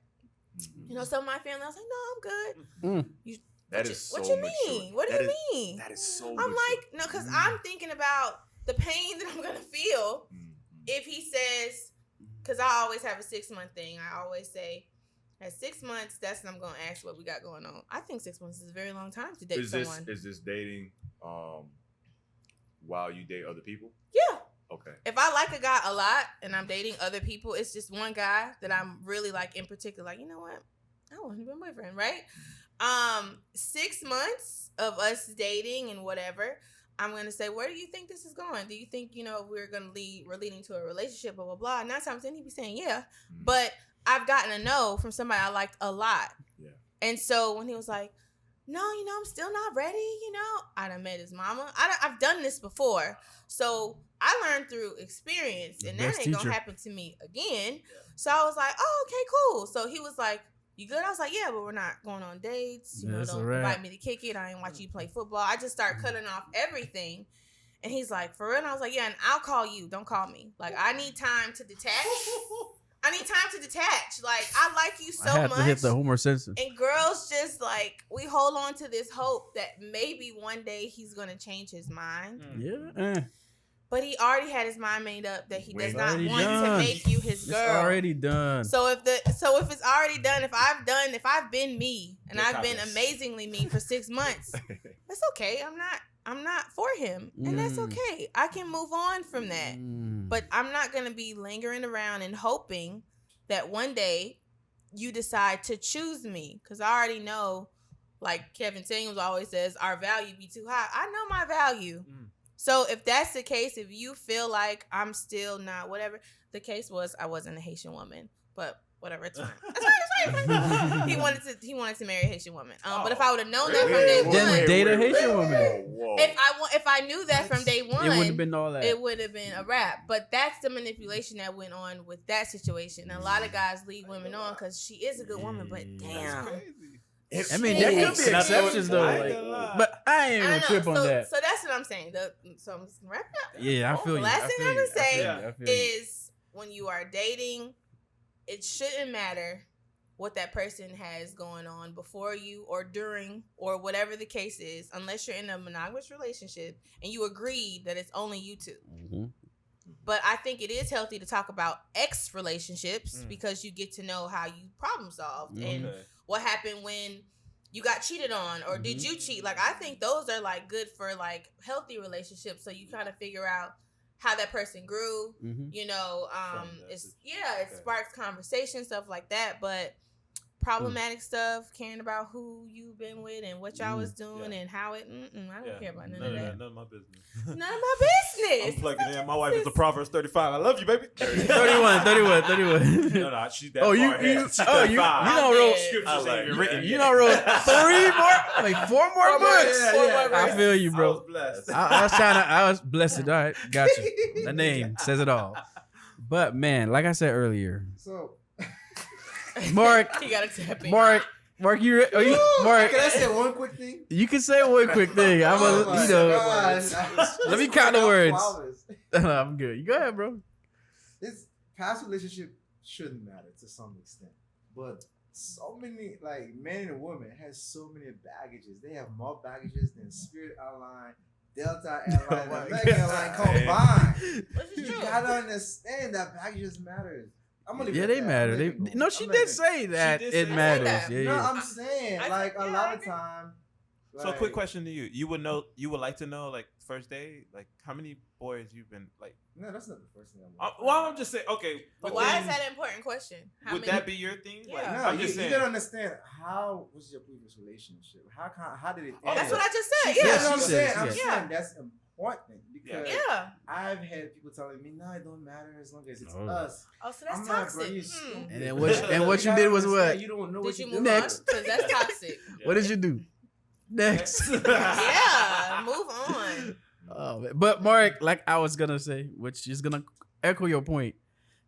You know, some of my family, I was like, no, I'm good. What you mean? What do you mean? That is so I'm like, no, because I'm thinking about the pain that I'm gonna feel if he says, because I always have a 6-month thing. I always say, at 6 months, that's when I'm gonna ask what we got going on. I think 6 months is a very long time to date someone. Is this dating while you date other people? Yeah. Okay. If I like a guy a lot and I'm dating other people, it's just one guy that I'm really like in particular, like, you know what? I want him to be my boyfriend, right? 6 months of us dating and whatever, I'm going to say, where do you think this is going? Do you think, you know, we're leading to a relationship, blah, blah, blah. And 9 times 10, he'd be saying, yeah. But I've gotten a no from somebody I liked a lot. Yeah. And so when he was like, no, you know, I'm still not ready, you know, I done met his mama. I've done this before. So I learned through experience, and that ain't going to happen to me again. So I was like, oh, okay, cool. So he was like, you good? I was like, yeah, but we're not going on dates. You know, don't invite me to kick it. I ain't watch you play football. I just started cutting off everything. And he's like, for real? And I was like, yeah, and I'll call you. Don't call me. Like, I need time to detach. Like, I like you so much. I have to hit the Homer Simpson. And girls just, like, we hold on to this hope that maybe one day he's going to change his mind. Yeah. But he already had his mind made up that he does not want to make you his girl. It's already done. So if it's already done, if I've been me and I've been amazingly me for 6 months, that's okay. I'm not for him, and that's okay. I can move on from that. But I'm not gonna be lingering around and hoping that one day you decide to choose me, because I already know, like Kevin Samuels always says, our value be too high. I know my value. So if that's the case, if you feel like I'm still not, whatever the case was, I wasn't a Haitian woman, but whatever, it's fine. That's fine. He wanted to marry a Haitian woman. But if I would have known that from day one, then date a Haitian woman. If I knew that from day one, it wouldn't have been all that. It would have been a wrap. But that's the manipulation that went on with that situation. And a lot of guys lead women on because she is a good woman, but damn. I mean, there could be exceptions though, but I ain't gonna trip on that. So that's what I'm saying. So I'm just wrapping up. Yeah, I feel you. Last thing I'm gonna say is when you are dating, it shouldn't matter what that person has going on before you or during or whatever the case is, unless you're in a monogamous relationship and you agree that it's only you two. But I think it is healthy to talk about ex relationships because you get to know how you problem solved and what happened when you got cheated on or did you cheat. Like, I think those are like good for like healthy relationships. So you kind of figure out how that person grew, you know, it sparks conversation, stuff like that. But problematic stuff, caring about who you've been with and what y'all was doing and how it, I don't care about none of that. None of my business. None of my business. I'm plugging in. My wife is a Proverbs 35. I love you, baby. 31. No, she's that far ahead. She's 35. You know, wrote scriptures ain't even written. You know, wrote 4 more books. I feel you, bro. I was blessed. I was blessed. All right, got you. The name says it all. But man, like I said earlier, So, Mark, You gotta tap in. Mark, Mark, Mark? Can I say one quick thing? You can say one quick thing. I'm Oh a, my you know. gosh. Let me count the words. I'm good. You go ahead, bro. This past relationship shouldn't matter to some extent, but so many like men and women has so many baggages. They have more baggages than Spirit Airline, Delta Airline, my American Airline combined. Which is You true. gotta understand that baggages matters. I'm gonna leave Yeah, it they at that. matter. I'm They, letting it go. no, she I'm did letting it go. say that did it say matters. that. Yeah, No, yeah. I'm saying I like think- a yeah, lot I of agree. time. So, quick question to you: you would like to know, like, first day, like, how many boys you've been like? No, that's not the first thing I'm. Well, I'm just saying, okay. But within- why is that an important question? How Would many? that be your thing? Yeah. Like, No, I'm you, just you saying. gotta understand how was your previous relationship? How did it end? That's what I just said. Yeah, Yeah. that's what I'm she saying. said, I'm yeah. saying that's important because Yeah. I've had people telling me, no, it don't matter as long as it's Oh. us. Oh, so that's I'm like, bro, toxic. you stupid. And then what you gotta did was understand what? You don't know Did what you you move did. Next. on? Because that's toxic. What did you do? Next. Yeah. Move on. Oh, man. But Mark, like I was gonna say, which is gonna echo your point,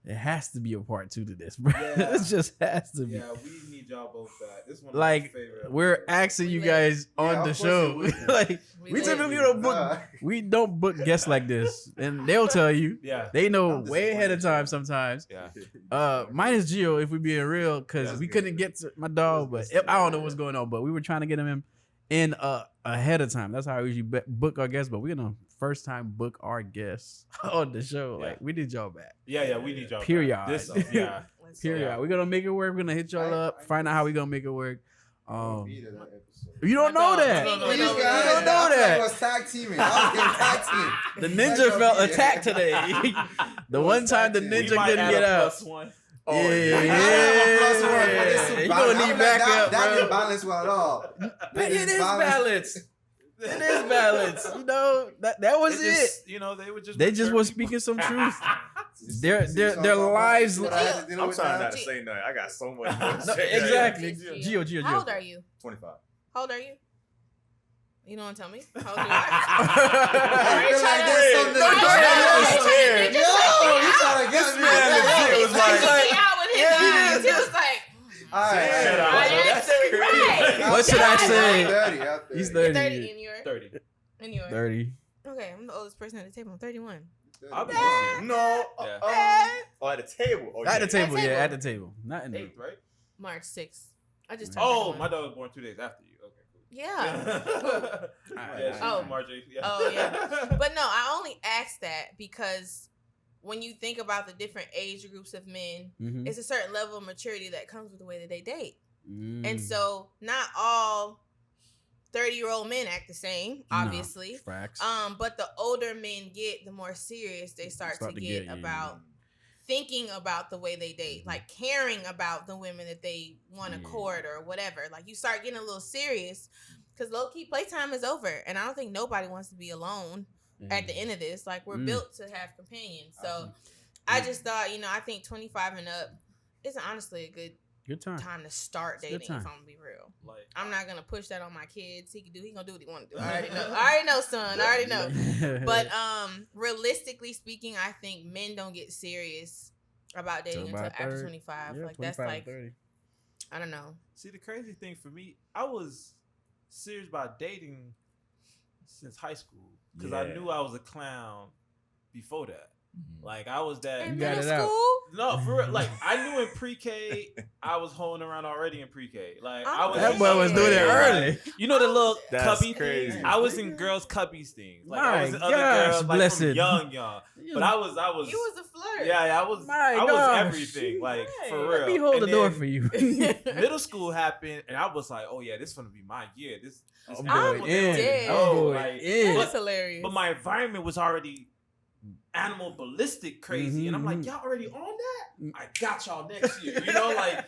there has to be a part 2 to this, bro. Yeah. It just has to be. Yeah, we need y'all both back. This one, Like, my favorite. we're asking you We guys Yeah, on of the course show. it would. Like we lit. typically don't book. Duh. We don't book guests like this, and they'll tell you. Yeah, They know I'm way ahead of disappointed. time sometimes. yeah. Mine is Gio, if we being real, because That's we good. couldn't get to my dog, but That's I don't know good. what's going on. But we were trying to get him in ahead of time. That's how we usually book our guests. But we're gonna first time book our guests on the show. Yeah. Like we need y'all back. Yeah, we need y'all. back. Period. This, yeah. Let's Period. Yeah. We're gonna make it work. We're gonna hit y'all up. Find out how we gonna make it work. I'll be there that episode. You don't know that. No, no, These no, guys, no, you don't know I that. was tag teaming. I was getting tag team. The ninja felt attacked today. The one time the We ninja We might couldn't add get a out. +1. Yeah, I yeah. have a plus one for this to You balance. gonna need I'm like, backup, that bro. didn't balance well at all. But it is balance. It is balance. You know that was They it. just, you know, they were just. They just mature was people. speaking some truth. Their Their lives. What I had to deal I'm with trying now? not to say nothing. I got so much. No, exactly. Gio. Gio. How old are you? 25. How old are you? You don't want to tell me? How old I are you? feel like there's something Right, going right, on. right. Yo, you trying to get me? man, He's was like- like, out with his eyes. He was like, All right. Shut up. Right. That's Right. What should I I'm say? 30. I'm 30. He's you're 30. 30 and you're 30. 30. Okay, I'm the oldest person at the table. I'm 31. I'll be No. Yeah. Oh, at the table. Oh, At the yeah. table, table. yeah, at the table. Not in the. 8th, right? March 6th. I just turned Oh, 31. my dog was born 2 days after you. Okay, cool. Yeah. Yeah, she's Oh. March 8th. Yeah. Oh, yeah. But no, I only asked that because when you think about the different age groups of men, Mhm. it's a certain level of maturity that comes with the way that they date. Mm. And so not all 30-year-old men act the same, obviously. No, facts. But the older men get, the more serious they start to get yeah, about thinking about the way they date, like caring about the women that they want to Yeah. court or whatever. Like you start getting a little serious because low key playtime is over, and I don't think nobody wants to be alone at the end of this. Like we're built to have companions, so I just thought, I think 25 and up is honestly a good Good time. time to start It's a dating. good If time. I'm gonna be real, Like, I'm not gonna push that on my kids. He gonna do what he want to do. I already know. I already know, son. I already know. But realistically speaking, I think men don't get serious about dating Till until about after 30. 25. Yeah, Like that's 25 like 30. I don't know. see, the crazy thing for me, I was serious about dating since high school because I Yeah. knew I was a clown before that. Like I was that. In You got middle it out. school, No, for real. Like I knew in pre-K, I was holding around already in pre-K. Like I was. That boy was doing it early. You know the little That's cubby crazy. things. I was in girls' cubbies things. Like I My was in other gosh, girls, like blessed. from young. But I was. you was a flirt. Yeah, I was. My I was gosh. everything. Like for Right. real. Let me hold And the door then for you. Middle school happened, and I was like, "Oh yeah, this is gonna be my year." This I'm I'm going dead. in. Oh, I'm going like- in. That's hilarious. But my environment was already animal ballistic crazy, and I'm like, Mhm. "Y'all already on that? I got y'all next year." You know, like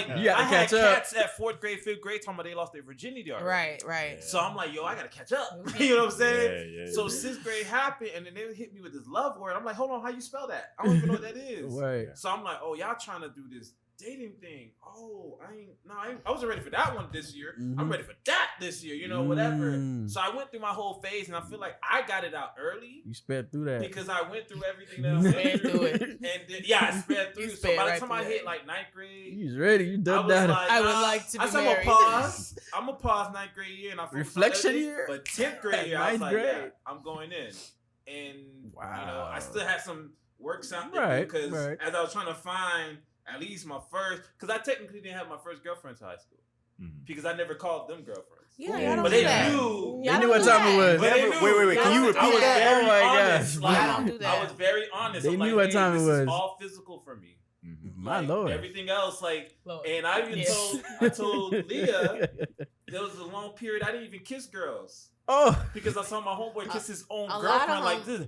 You gotta I had catch up. cats at 4th grade, 5th grade talking about they lost their virginity already. right. So I'm like, "Yo, I gotta catch up." You know what I'm saying? Yeah, So 6th grade happened, and then they hit me with this love word. I'm like, "Hold on, how you spell that? I don't even know what that is." Right. So I'm like, "Oh, y'all trying to do this dating thing. Oh, I wasn't ready for that one this year. Mhm. I'm ready for that this year. Whatever. Mm. So I went through my whole phase, and I feel like I got it out early You sped through that. because I went through everything that I went Sped through. through it. And then, I sped through. You So sped by the right time I through hit it. like 9th grade, You was ready. You I done was that. like, I would nah, like to be I said, married. I'm gonna pause 9th grade year and I focus on Reflection everything. year? But 10th grade year, I was 9th like, grade. yeah, I'm going in. And Wow. I still had some works out there Right, because right. as I was trying to find at least my first, because I technically didn't have my first girlfriend in high school because I never called them girlfriends. Yeah, y'all don't But do they that. knew. Y'all They knew don't what do time that. it was. But they knew. Wait, can you Y'all repeat don't do that? Oh my honest. gosh. Like, I don't do that. I was very honest. They I'm knew like, what hey, time it this was. is all physical for me. My Like, lord. Everything else, like, Lord. and I even Yes. I told Leah there was a long period I didn't even kiss girls Oh. because I saw my homeboy kiss his own a lot girlfriend of like them- this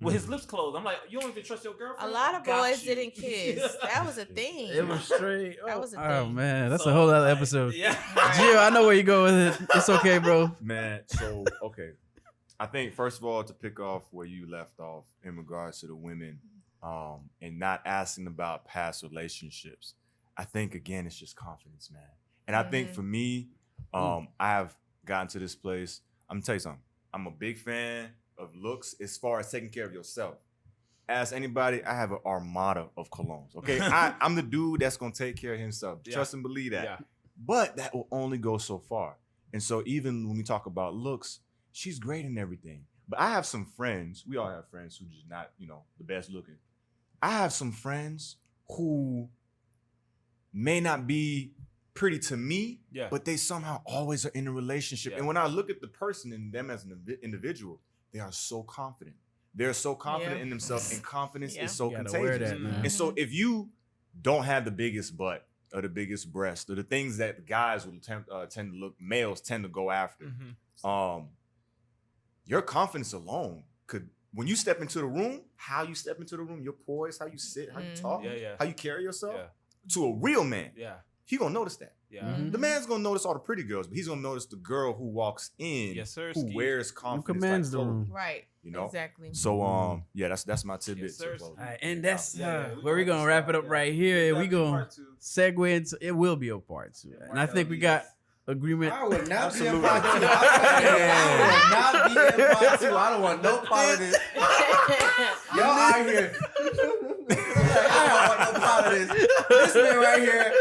with his lips closed. I'm like, you don't even trust your girlfriend? A lot of Got boys you. didn't kiss. That was a thing. It was straight. That was a Oh thing. man, that's So, a whole other like, episode. Yeah. Gio, I know where you go with it. It's okay, bro. Man, so okay. I think first of all, to pick off where you left off in regards to the women, and not asking about past relationships. I think again, it's just confidence, man. And I think for me, I have gotten to this place. I'm gonna tell you something. I'm a big fan of looks as far as taking care of yourself. Ask anybody, I have an armada of colognes. Okay, I'm the dude that's gonna take care of himself. Yeah. Trust and believe that. Yeah. But that will only go so far. And so even when we talk about looks, she's great in everything. But I have some friends, we all have friends who just not, the best looking. I have some friends who may not be pretty to me, Yeah. but they somehow always are in a relationship. Yeah. And when I look at the person and them as an individual, they are so confident. They're so confident Yeah. in themselves, and confidence Yeah. is so You gotta wear contagious. that, man. And so if you don't have the biggest butt or the biggest breast or the things that guys will males tend to go after, your confidence alone could, when you step into the room, how you step into the room, your poise, how you sit, how you talk, Yeah. how you carry yourself, Yeah. to a real man, Yeah. he gonna notice that. Yeah. Mhm. The man's gonna notice all the pretty girls, but he's gonna notice the girl who walks in, Yes, sir, who Ski. wears Who confidence, commands like the clothes, room? Right. you know. Exactly. So yeah, that's my tidbit. Yes, sir. to close. All right, and that's Yeah, where we're gonna wrap it up right here. And we gonna segue into it. Will be a part two, and I think we got agreement. I would not be in Absolutely. part two. I would not be in part two. I don't want no part of this. Y'all out here. I don't want no part of this. This man right here.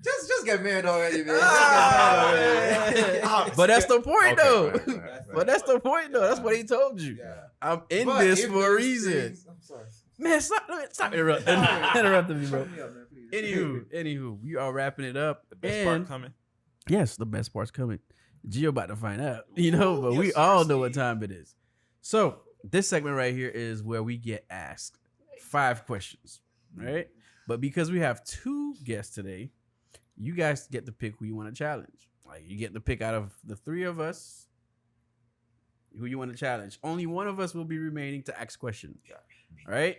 Just get married already, man. Just get married already. But that's the point, though. Right. But that's the point, though. That's what he told you. Yeah. I'm in But this if for a those reason. things- I'm sorry. Man, stop interrupting me, bro. Shut me up, man, please. Anywho, we are wrapping it up. The best and part coming. yes, the best part's coming. Gio about to find out, but we yes, all sir, know what Steve. time it is. So this segment right here is where we get asked 5 questions, right? But because we have 2 guests today, you guys get to pick who you want to challenge. Like you get to pick out of the 3 of us who you want to challenge. Only one of us will be remaining to ask questions. Right?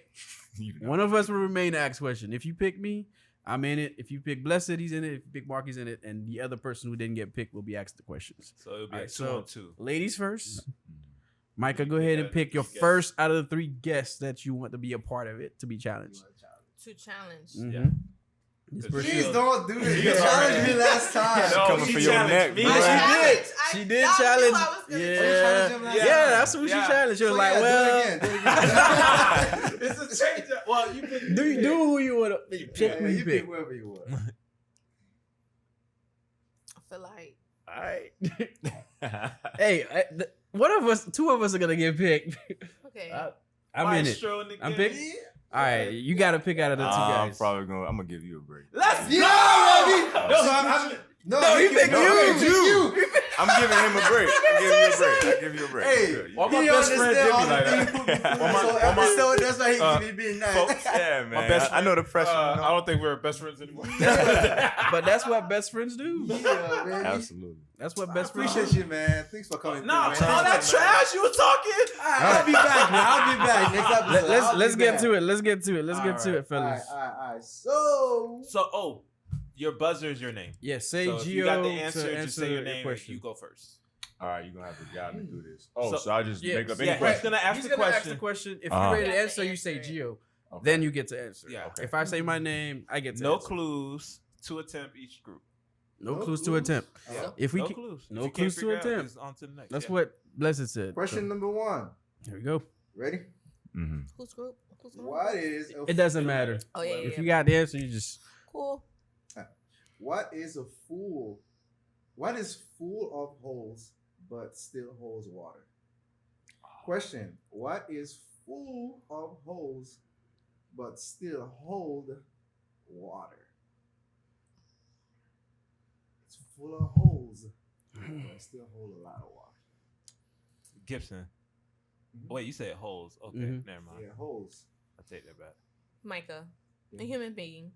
One of us will remain to ask question. If you pick me, I'm in it. If you pick Blessed, he's in it. If you pick Mark, he's in it. And the other person who didn't get picked will be asked the questions. So it'll be All a right, 2-on-2. Ladies first. Micah, go ahead and pick your first out of the 3 guests that you want to be a part of it to be challenged. To challenge. Mhm. This person- Please don't do this. You You challenged already- me last time. No, coming she for your challenged neck, me. bro. She I- She y'all did knew challenge. I was gonna Yeah, challenge him last yeah, time. that's who she Yeah. challenged. She was So, like, yeah, well, do it again. It's a change. Well, you pick. do who you want to pick. Yeah, Who you you pick. pick whoever you want. I feel like All right. Hey, one of us, 2 of us are gonna get picked. okay. I'm in it. Maestro in the I'm game. picked. All right, you got to pick out of the 2 I'm guys. probably I'm gonna give you a break. Let's Yeah, go. baby. No, So I'm- No, he picked no, you. he picked you. I'm giving him a break. I'm giving you a break. I give you a break. Hey, Good. Well, my he best friend understand did me all the like things that. people be doing. Well, my- So well, my- episode, that's why he uh, be being nice. folks, Yeah, man. My best I know the pressure. you know? I don't think we're best friends anymore. But that's what best friends do. Yeah, man. Absolutely. That's what I best friends appreciate do. you, man. Thanks for coming. Nah, through, all man. that trash you were talking. I'll be back, man. I'll be back next episode. Let's get to it. Let's get to it. Let's get to it, All right, fellas. all right. So, So, your buzzer is your name. Yeah, say So Gio if you got the to answer, just say your name. question. You go first. All right, you're gonna have to guide me through this. Oh, So- so I just Yeah, make up yeah, any He's question. gonna ask He's the gonna ask question. the question. If Uh-huh. you're ready to You have answer, to you say answer it. Gio. Okay. then you get to answer. Yeah. Okay. If I say my name, I get to No answer. clues to attempt each group. No No clues to clues? attempt. Yeah. If we no can, clues. no If you can't clues to figure out, attempt. it's on to the next. That's yeah. what Blessed said. Question number 1. Here we go. Ready? Mm-hmm. Whose group? Whose group? What is a It doesn't matter. Oh yeah, If yeah. you got the answer, you just Cool. What is a fool? What is full of holes but still holds water? Question: What is full of holes but still hold water? It's full of holes but still hold a lot of water. Gibson. Mhm. Wait, you said holes. Okay, Mhm. never mind. Yeah, holes. I take that back. Micah, Yeah. a human being.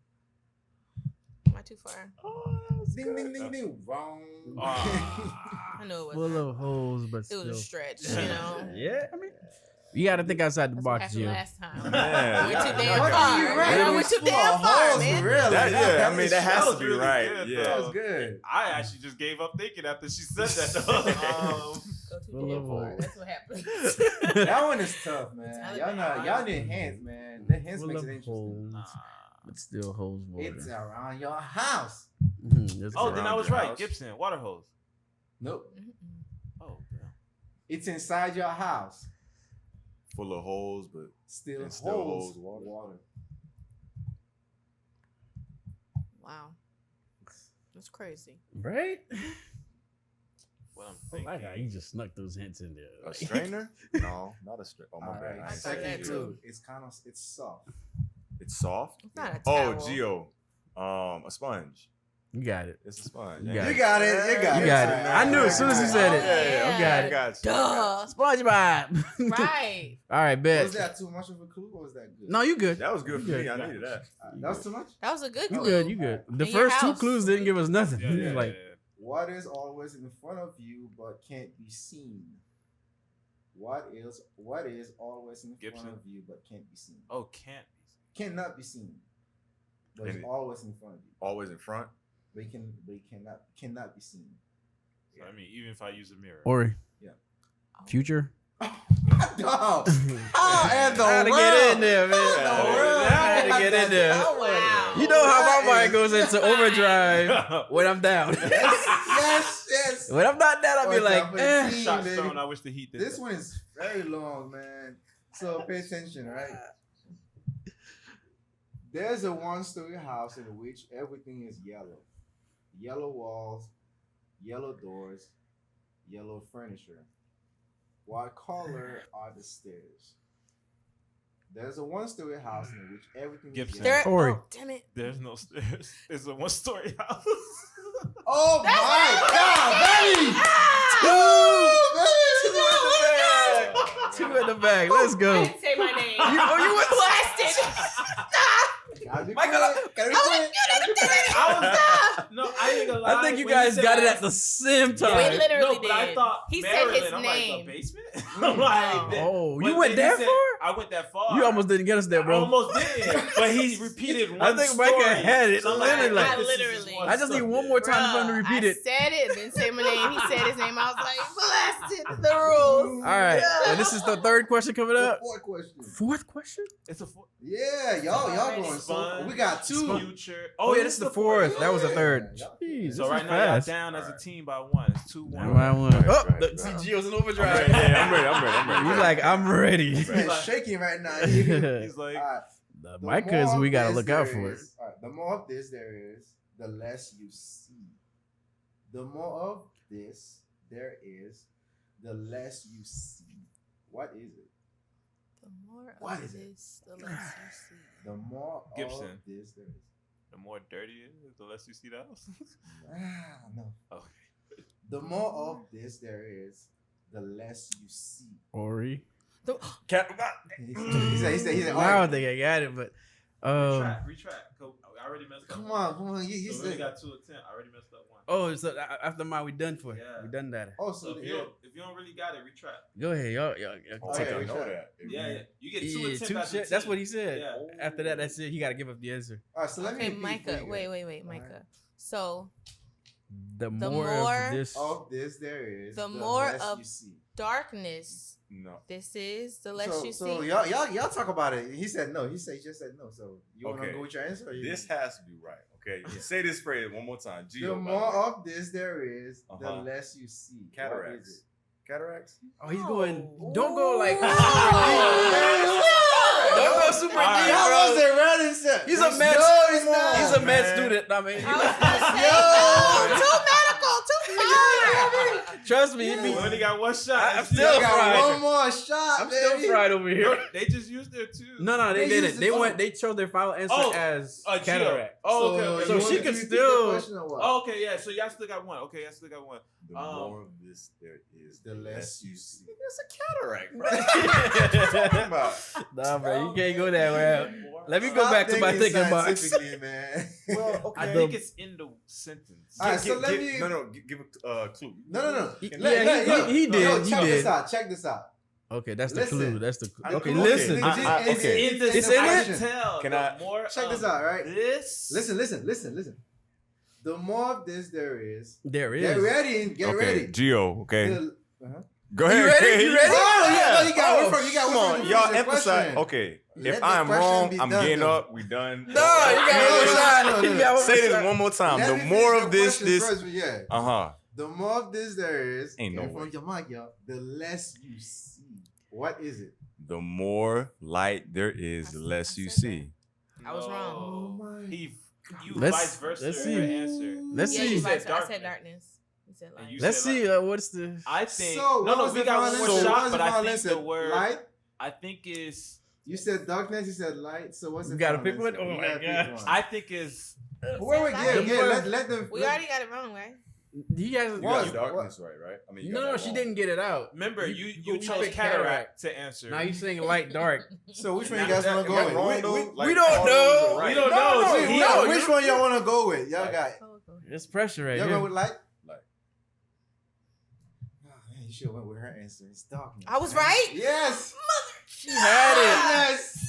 Not too far. Ding ding ding ding. Wrong. I know it full wasn't. of holes, but It still. was a stretch, you know. Yeah, I mean, you got to think outside the That's what box, happened Gio. last time. Yeah. Went too Yeah. damn Fuck far. you, right? I It went was too full of damn far, holes, man. really. That, yeah, I mean that has was to be really right. good, Yeah. That was good. I actually just gave up thinking after she said that. Though. Go too Full damn of far. holes. That's what happened. That one is tough, man. Taliban. Y'all need hints, man. The hints Full makes of it interesting. holes, Nah. but still holds water. It's around your house. That's Oh, good. then I Around was your right. house. Gibson, water hose. Nope. Oh, yeah. It's inside your house. Full of holes, but Still It still holds holds water. water. Wow. That's crazy. Right? What I'm Oh, thinking. my God, you just snuck those hints in there. a strainer? No, not a strainer. Oh my All bad. right. I ain't Second that thinking. clue. It's soft. It's soft. It's not a Oh, towel. Gio. A sponge. You got it. It's a sponge. You Yeah. got You got it. You got You it. got it. I knew as soon as he said it. Yeah. You got I it. got you. Duh. SpongeBob. Right. All right, bet. Was that too much of a clue or was that good? No, you good. That was good You for good. me. I needed that. That was too much? That was a good You clue. good. You good. The In your first two house. clues didn't give us nothing. Yeah, yeah, Like, yeah. What is always in front of you but can't be seen? What is always in Gibson. front of you but can't be seen? Oh, can't be. Cannot be seen. But it's And- always in front of you. Always in front. But it cannot be seen. So, I mean, even if I use a mirror. Ori. Yeah. Future. No. How in the I had to world? get in there, man. How in the world? I had to get in there. Oh, wow. You know how my That mind is- goes into overdrive when I'm down. Yes. When I'm not down, I'll be What's like, up with eh. you? Shot baby. stone. I wish the heat did This that. one is very long, man. So pay attention, right? There's a one-story house in which everything is yellow. Yellow walls, yellow doors, yellow furniture. What color are the stairs? There's a one-story house in which everything Gibson. is There, yellow. Ori. oh, damn it. There's no stairs. It's a one-story house. Oh That's my it. God, baby! Ah! Two in the bag. Let's I go. didn't say my name. You went blasted. Gotta be Michael, quiet. Gotta be quiet. No, I ain't gonna lie. I think you When guys said got it I- at the same We time. literally No, but I did. thought He said Maryland. his I'm name. like, the basement? I'm like, Oh, but you went then he that said- far? I went that far. You almost didn't get us there, I bro. almost did. But he repeated one I think Micah story. had it So I'm literally. like, I this is literally- one I just need story. one more time for him to Bruh, repeat it. I said it, didn't say my name. He said his name. I was like, blasted the rules. All right. And this is the third question coming The up. fourth question. Fourth question? It's a Yeah, y'all Already going so. Sponge, We got two. Future. Oh, yeah, this is the fourth. That was the Yeah. third. Yeah. Jeez, So this right is now y'all fast. down as a Alright. team by one. It's 2-1. One by one. Right, Oh, right, the- right. see, Gio's in I'm overdrive. ready. Yeah, I'm ready. He's like, I'm ready. This man is shaking right now. All He's like, right. The The Micahs, more we of gotta this look out there for it. is- all right, the more of this there is, the less you see. The more of this there is, the less you see. What is it? The more What of is it? this, the less you see. The more Gibson. of this there is. the more dirty it is, the less you see the house. No. Okay. The more of this there is, the less you see. Ori. The, He said, I all right, don't think I got it, but Retract. I already messed up. come on. You So we only said, got 2 attempts. I already messed up one. oh, so after mine, we done for. Yeah. We done that. oh, So so if yeah. you don't really got it, retract. Go ahead, y'all. Oh, Okay, yeah, I we know try. that. Yeah. You get 2 Yeah, attempts. two as a shit. That's team. what he said. Yeah. After that, that's it. He got to give up the answer. All right, so let me okay, repeat Micah. for you Wait, guys. Micah. So The The more more of this. Of this there is, The the more less of- you see. darkness. No. This is the less you So see. y'all talk about it. He said no. He just said no. So you want to Okay. go with your answer? Or you... This has to be right. Okay. You say this phrase one more time. The Gio, by more the way. of this there is, the Uh-huh. less you see. What is Cataracts. it? Cataracts? Oh, he's going. No. Don't go like. No. Don't go super deep, All right. bro. That was the right answer. He's a med. No, it's not. He's a med Man. student. I mean, I was gonna say, no, too medical, too far. trust me. We only got one shot. I'm You still got fried. one more shot, I'm baby. still fried over No, here. they just used their two. No, they They didn't. used They it- went. They chose their final answer Oh, as Gio. cataract. Oh, okay. So you she want could to repeat still- the question or what? Oh, okay, yeah. So y'all still got one. Okay, y'all still got one. The more of this there is, the less you see. It's a cataract, bro. What you talking about? Nah, bro, you can't go that way. Let me go Stop back to my thinking box. scientifically, man. Well, I okay. think it's in the sentence. All right, so let me. Give a clue. No. He- Can yeah, he did. No, He check did. this out. Check this out. Okay, that's the Listen. clue. That's the clue. I- Okay, okay. listen. Okay. In the It's in I it? can tell. Can the I- more Check of this out, right? This. Listen. The more of this there is, There get is. ready. Get ready. Gio. Okay, The- go ahead. You ready? Okay. You ready? Oh, yeah, no, you got Oh, one from. You got Come one on, from. y'all Finish the emphasize. question. Okay, Let if the I'm question wrong, be I'm done, getting though. up. We done. No, you got one shot. You got one Say this shot. one more time. Let The me more finish of the this, question first, but yeah. Uh huh. The more of this there is, Ain't no and way. from your mic, y'all, the less you see. What is it? The more light there is, the less you said see. I was wrong. Oh my. He, you Let's- vice versa. let's Your see. answer. Let's Yeah, see. you You said right. I darkness. said darkness. You said light. And you Let's said see. What's the? I think. So, no, what was we the got final one more answer? What shot, was but the I final think answer? the word. Light? I think is. You said darkness, you said light. So what's the You gotta final pick one? answer? Oh You my gotta pick God. one. I think is. Wait, light. let them. We already got it wrong, right? You guys. You What? got darkness right? I mean, you No, got no, that she wrong. didn't get it out. Remember, you you chose picked cataract to answer. Now you saying light, dark. So which one you Now, guys want to Am I go with? wrong, though? Which- Like, we don't all those know. are right. We don't No, know. no, So we he- know. which one y'all want to go with? Y'all Like- got. It's pressure right Y'all here. go with light? Like. Oh, man, you should have went with her answer. It's darkness. I was right. Yes. She had it. Yes.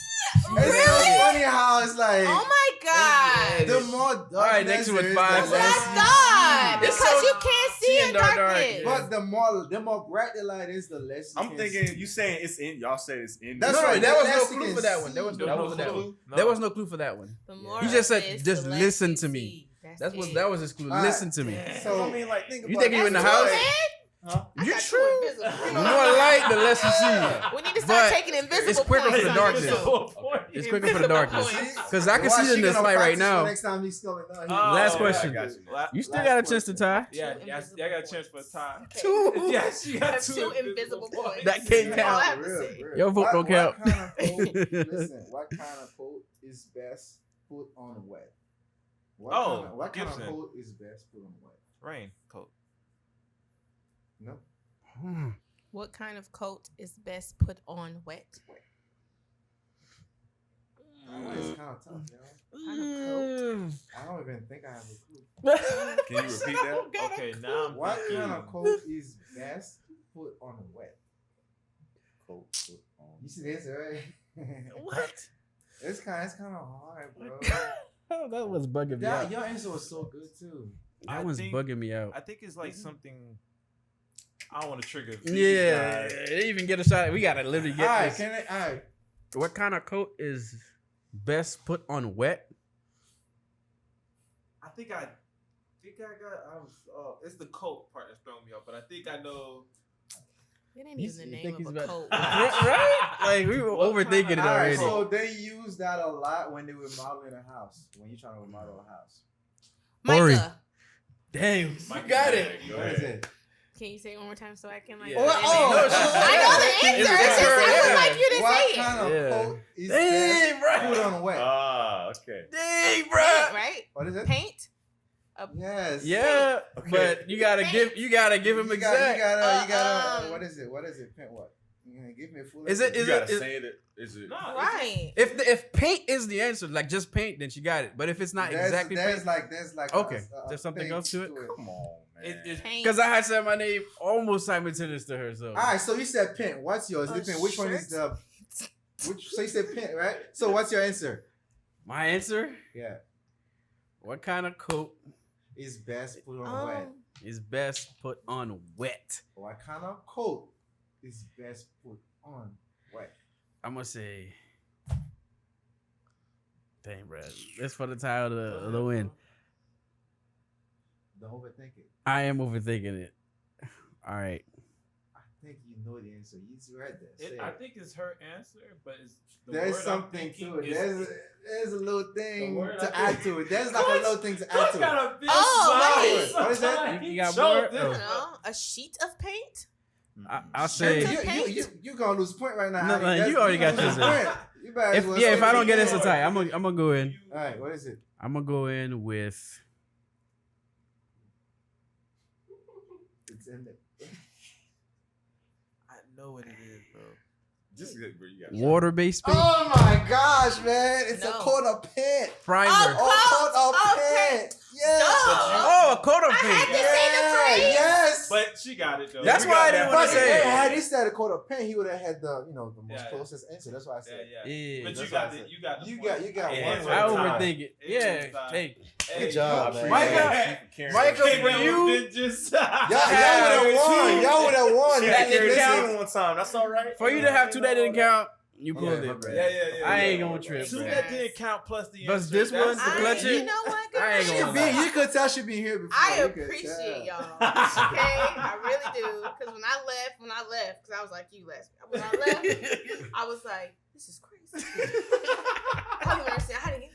Really? It's so funny how it's like Oh my god. the more darkness right, next one, there is, five. the That's what less I you thought. see. It's Because so- you can't see seeing in dark, darkness. But the more bright the light is, the less you I'm can thinking see. you saying it's in. Y'all say it's in. That's No, right. there was the no less you clue can for that one. There was see. no There clue was for that no one. clue? No. There was no clue for that one. The more He just of said, this, just the less listen you to me. see. That was it. his clue. All right. Listen to me. So I mean, like, think You about think you in the That's house? true, man. Huh? I You got true. two invisible. The more light, the less you see. We need to start But taking invisible it's quicker points for the on darkness. this show. It's quicker for the darkness. points. Because I can Watch, see it in she this gonna light right practice for now. Next time he's coming down. Last question. I got you. You still Last got a chance to question. tie. Yeah, Two y'all got a chance for a tie. Two. Yeah, she I got have two invisible points. That can't That's all I count. have to say. Your vote don't count. What kind of coat, listen, what kind of coat is best put on wet? What kind Gibson. of coat is best put on wet? Raincoat. No. What kind of coat is best put on wet? It's kind of tough, yo. Kind of coat. I don't even think I have a clue. Can you repeat that? Okay, now I'm What thinking. kind of coat is best put on wet? Coat put on. You see the answer, right? What? It's kind of hard, bro. Oh, that was bugging me out. Your answer was so good too. That I one's think- bugging me out. I think it's like something. I don't want to trigger. Yeah, guys. they even get a shot. We gotta literally get Alright, this. can I? Alright. What kind of coat is best put on wet? I think I got. I was. It's the coat part that's throwing me off, but I think I know. It ain't He's- even the you name think of he's a about- coat. right? Like we were What overthinking it kind of- already. So they use that a lot when they were modeling a house. When you're trying to remodel a house. Ori. Micah, Damn, you Mike, got it. Go What ahead. is it? can you say it one more time so I can like? Yeah. put it in Oh, there? no, I know the answer. It's It's just her, it was yeah. like you didn't What say kind it. of Yeah. coat is Dang, best bro. put on wet? Ah, okay. Dang, bro. Paint, right? What is it? Paint. Yes. Yeah, Okay. but you gotta give him You gotta, Uh, what is it? What is it? Paint what? You gonna give me a full Is it- You is gotta it- say it. Is it? No, Right. if paint is the answer, like just paint, then she got it. But if it's not exactly there's paint, like Okay. There's something thing else to it? Come on, man. It's Paint. because I had said my name almost simultaneous to her, so All right, so you said paint. What's yours? A Is it paint? Which one is shirt? the? So you said paint, right? So what's your answer? my answer: Yeah, what kind of coat is best put on wet. is best put on wet? What kind of coat is best put on what? I'm gonna say, dang, bro. That's for the title of the win. Don't overthink it. I am overthinking it. All right. I think you know the answer. You read that. Say I it. think it's her answer, but it's the There's word I'm something thinking to it. is- There's a little thing word to I add think- to it. There's like a little thing to add Coach to got it. a big Oh, smile. what is that? You got Showed more? this. A sheet of paint. I'll say. You gonna lose point right now. No, Ali. no, That's- you already got gonna yours lose in. point. You better as well If say I don't get it. this a tie, I'm gonna go in. All right, what is it? I'm gonna go in with It's in there. I know what it is, bro. Just bro, you got water-based paint Oh my gosh, man! It's a No. coat of paint. primer. Oh, coat of paint. Yes. Oh, a coat of I had paint. to say the phrase. Yes. But she got it though. That's We why got I didn't that. wanna But say it. had he said a coat of paint, he would have had the the most Yeah, yeah. closest answer. That's why I said. Yeah. Yeah. But you That's got what I it. said. You got. the You point. got- you got It one is for I the her time. overthink it. It Yeah. is time. Hey. Hey, Good job, yo, man. Micah, for Y'all you. would have Y'all Y'all would have won. That didn't Listen, count. one time. That's all right. For you to have two that didn't count, you pulled Yeah, it, bro. Yeah. I ain't gonna trip, Two bro. that didn't count plus the Plus answer. this one, That's the it. clutch You it. know what, I ain't guys? gonna lie. You could tell she been here before. I You could appreciate tell. y'all. Okay, I really do. Because when I left, because I was like you last. When I left, I was like, this is crazy. I don't understand. I didn't get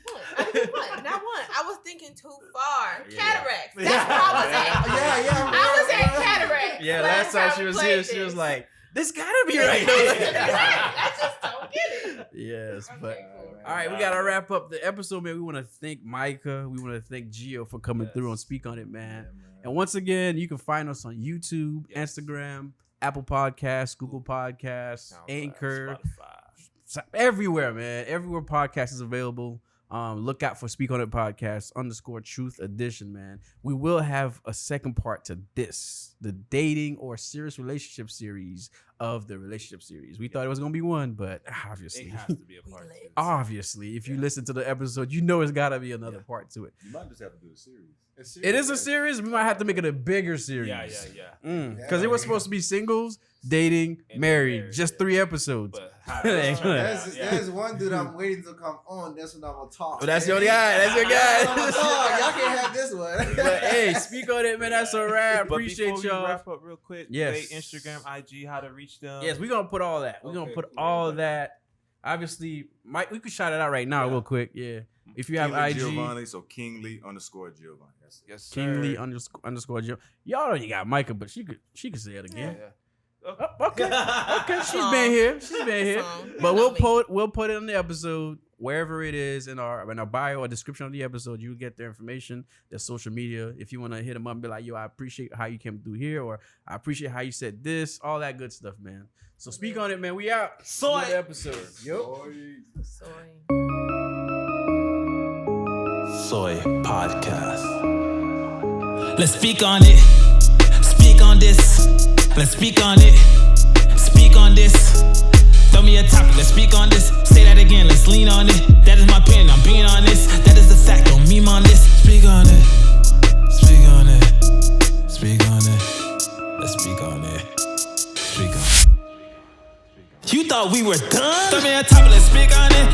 one. Not one. I was thinking too far. Yeah. Cataracts. That's where I was at. Yeah. I was at cataracts. Yeah, last time she we was played here, she this. was like, "This gotta be right." I just don't get it. Yes, but Okay, cool. all right, we gotta wrap up the episode, man. We want to thank Micah. We want to thank Gio for coming through and speak on it, man. And once again, you can find us on YouTube, Instagram, Apple Podcasts, Google Podcasts, Anchor, everywhere, man. Everywhere podcast is available. Look out for Speak On It Podcast _Truth Edition, man. We will have a second part to this, the dating or serious relationship series of the relationship series. We thought it was gonna be one, but obviously, It has to be a part two. obviously, if you listen to the episode, you know it's gotta be another part to it. You might just have to do a series. It is a series. We might have to make it a bigger series. Yeah. Because it was supposed to be singles, dating, And married. married, Just yeah. 3 episodes. But how Ain't gonna- There's one dude I'm waiting to come on. That's when I'm gonna talk. Oh, that's your guy. That's your I'm gonna guy. talk. Y'all can't have this one. But hey, speak on it, man. That's a wrap. But Appreciate before we y'all. wrap up real quick, Yes. say Instagram, IG, how to reach them. Yes, we're gonna put all that. We're gonna Okay, put cool. all that. Obviously, Mike, we could shout it out right now, Yeah. real quick. Yeah. If you have Kingly IG, Giovanni, so Kingly _ Giovanni. That's it. Yes, sir. Kingly _ Joe. Y'all already got Micah, but she could say it again. Yeah. Oh, okay. Okay, she's Song. been here. She's been here. Song. But You know me. we'll put it in the episode wherever it is in our bio or description of the episode. You get their information, their social media. If you want to hit them up and be like, yo, I appreciate how you came through here, or I appreciate how you said this, all that good stuff, man. So speak on it, man. We out. Soy. Another episode. Yo. Sorry. Soy Podcast. Let's speak on it. Speak on this. Let's speak on it. Speak on this. Throw me a topic. Let's speak on this. Say that again. Let's lean on it. That is my opinion. I'm being honest. That is the fact. Don't meme on this. Speak on it. Speak on it. Speak on it. Let's speak on it. Speak on it. You thought we were done? Throw me a topic. Let's speak on it.